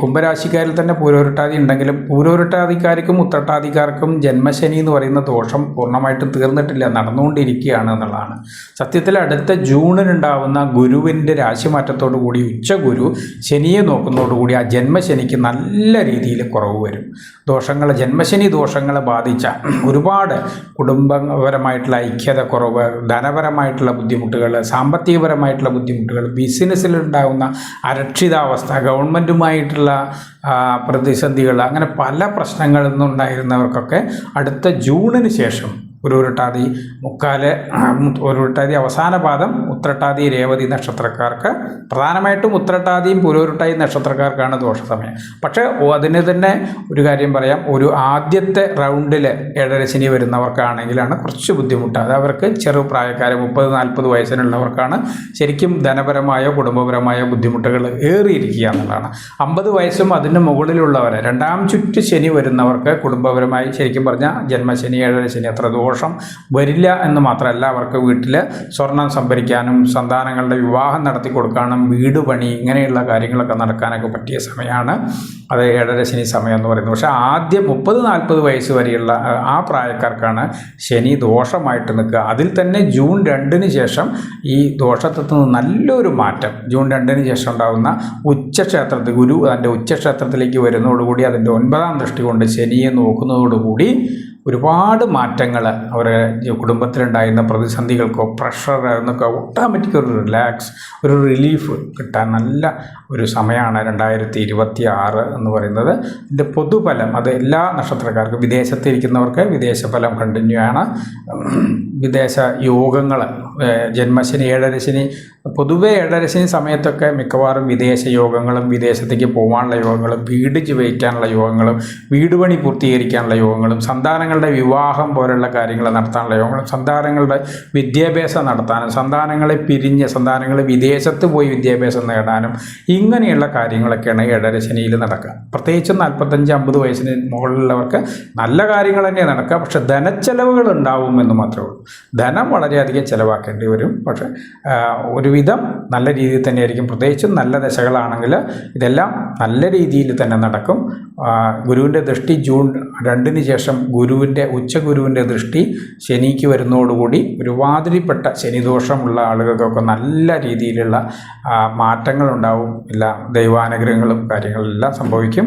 കുംഭരാശിക്കാരിൽ തന്നെ പൂരോരുട്ടാതി ഉണ്ടെങ്കിലും പൂരോരുട്ടാതിക്കാർക്കും ഉത്രട്ടാതിക്കാർക്കും ജന്മശനി എന്ന് പറയുന്ന ദോഷം പൂർണ്ണമായിട്ടും തീർന്നിട്ടില്ല, നടന്നുകൊണ്ടിരിക്കുകയാണ് എന്നുള്ളതാണ്. സത്യത്തിൽ അടുത്ത ജൂണിനുണ്ടാവുന്ന ഗുരുവിൻ്റെ രാശിമാറ്റത്തോടു കൂടി ഉച്ചഗുരു ശനിയെ നോക്കുന്നതോടുകൂടി ആ ജന്മശനിക്ക് നല്ല രീതിയിൽ കുറവ് വരും. ജന്മശനി ദോഷങ്ങളെ ബാധിച്ച ഒരുപാട് കുടുംബപരമായിട്ടുള്ള ഐക്യത കുറവ്, ധനപരമായിട്ടുള്ള ബുദ്ധിമുട്ടുകൾ, സാമ്പത്തികപരമായിട്ടുള്ള ബുദ്ധിമുട്ടുകൾ, ബിസിനസ്സിലുണ്ടാകുന്ന അരക്ഷിതാവസ്ഥ, ഗവൺമെൻറ്റുമായിട്ടുള്ള പ്രതിസന്ധികൾ, അങ്ങനെ പല പ്രശ്നങ്ങളിൽ നിന്നുണ്ടായിരുന്നവർക്കൊക്കെ അടുത്ത ജൂണിന് ശേഷം പൂരോരുട്ടാതി, പൂരോരുട്ടാതി അവസാന പാദം, ഉത്രട്ടാതി, രേവതി നക്ഷത്രക്കാർക്ക്, പ്രധാനമായിട്ടും ഉത്രട്ടാതിയും പൂരോരുട്ടാതി നക്ഷത്രക്കാർക്കാണ് ദോഷസമയം. പക്ഷേ അതിന് തന്നെ ഒരു കാര്യം പറയാം, ഒരു ആദ്യത്തെ റൗണ്ടിൽ 7.5 ശനി വരുന്നവർക്കാണെങ്കിലാണ് കുറച്ച് ബുദ്ധിമുട്ട്. അത് അവർക്ക് ചെറുപ്രായക്കാർ 30-40 വയസ്സിനുള്ളവർക്കാണ് ശരിക്കും ധനപരമായോ കുടുംബപരമായോ ബുദ്ധിമുട്ടുകൾ ഏറിയിരിക്കുക എന്നുള്ളതാണ്. 50 വയസ്സും അതിന് മുകളിലുള്ളവരെ 2ാം ചുറ്റ് ശനി വരുന്നവർക്ക് കുടുംബപരമായി ശരിക്കും പറഞ്ഞാൽ ജന്മശനി 7.5 ശനി അത്ര ദോഷം വരില്ല എന്ന് മാത്രമല്ല, അവർക്ക് വീട്ടിൽ സ്വർണം സംഭരിക്കാനും സന്താനങ്ങളുടെ വിവാഹം നടത്തി കൊടുക്കാനും വീട് പണി ഇങ്ങനെയുള്ള കാര്യങ്ങളൊക്കെ നടക്കാനൊക്കെ പറ്റിയ സമയമാണ് അത് 7.5 ശനി സമയം എന്ന് പറയുന്നത്. പക്ഷേ ആദ്യം 30-40 വയസ്സ് വരെയുള്ള ആ പ്രായക്കാർക്കാണ് ശനി ദോഷമായിട്ട് നിൽക്കുക. അതിൽ തന്നെ ജൂൺ 2 ശേഷം ഈ ദോഷത്തിൽ നിന്ന് നല്ലൊരു മാറ്റം, ജൂൺ 2 ശേഷം ഉണ്ടാകുന്ന ഉച്ചക്ഷേത്രത്തിൽ ഗുരു അതിൻ്റെ ഉച്ചക്ഷേത്രത്തിലേക്ക് വരുന്നതോടുകൂടി അതിൻ്റെ 9ാം ദൃഷ്ടി കൊണ്ട് ശനിയെ നോക്കുന്നതോടുകൂടി ഒരുപാട് മാറ്റങ്ങൾ അവരുടെ കുടുംബത്തിലുണ്ടായിരുന്ന പ്രതിസന്ധികൾക്കോ പ്രഷർ എന്നൊക്കെ ഓട്ടോമാറ്റിക് ഒരു റിലാക്സ്, ഒരു റിലീഫ് കിട്ടാൻ നല്ല ഒരു സമയമാണ് 2026 എന്ന് പറയുന്നത്. ഇതിൻ്റെ പൊതുഫലം അത് എല്ലാ നക്ഷത്രക്കാർക്കും, വിദേശത്തിരിക്കുന്നവർക്ക് വിദേശ ഫലം കണ്ടിന്യൂ ആണ്. വിദേശ യോഗങ്ങൾ, ജന്മശനി, ഏഴരശനി, പൊതുവെ ഏഴരശനി സമയത്തൊക്കെ മിക്കവാറും വിദേശ യോഗങ്ങളും വിദേശത്തേക്ക് പോകാനുള്ള യോഗങ്ങളും വീട് വയ്ക്കാനുള്ള യോഗങ്ങളും വീട് പണി പൂർത്തീകരിക്കാനുള്ള യോഗങ്ങളും സന്താനങ്ങളുടെ വിവാഹം പോലുള്ള കാര്യങ്ങൾ നടത്താനുള്ള യോഗങ്ങളും സന്താനങ്ങളുടെ വിദ്യാഭ്യാസം നടത്താനും സന്താനങ്ങളെ പിരിഞ്ഞ് സന്താനങ്ങൾ വിദേശത്ത് പോയി വിദ്യാഭ്യാസം നേടാനും ഇങ്ങനെയുള്ള കാര്യങ്ങളൊക്കെയാണ് ഏഴരശനിയിൽ നടക്കുക. പ്രത്യേകിച്ചും 45-50 വയസ്സിന് മുകളിലുള്ളവർക്ക് നല്ല കാര്യങ്ങൾ തന്നെ നടക്കുക. പക്ഷെ ധനച്ചെലവുകൾ ഉണ്ടാവുമെന്ന് മാത്രമേ ഉള്ളൂ. ധനം വളരെയധികം ചിലവാക്കേണ്ടി വരും. പക്ഷേ ഒരുവിധം നല്ല രീതിയിൽ തന്നെയായിരിക്കും. പ്രത്യേകിച്ചും നല്ല ദശകളാണെങ്കിൽ ഇതെല്ലാം നല്ല രീതിയിൽ തന്നെ നടക്കും. ഗുരുവിൻ്റെ ദൃഷ്ടി ജൂൺ 2-ന് ശേഷം ഉച്ചഗുരുവിൻ്റെ ദൃഷ്ടി ശനിക്ക് വരുന്നതോടുകൂടി ഒരുമാതിരിപ്പെട്ട ശനിദോഷമുള്ള ആളുകൾക്കൊക്കെ നല്ല രീതിയിലുള്ള മാറ്റങ്ങളുണ്ടാവും. എല്ലാ ദൈവാനുഗ്രഹങ്ങളും കാര്യങ്ങളെല്ലാം സംഭവിക്കും.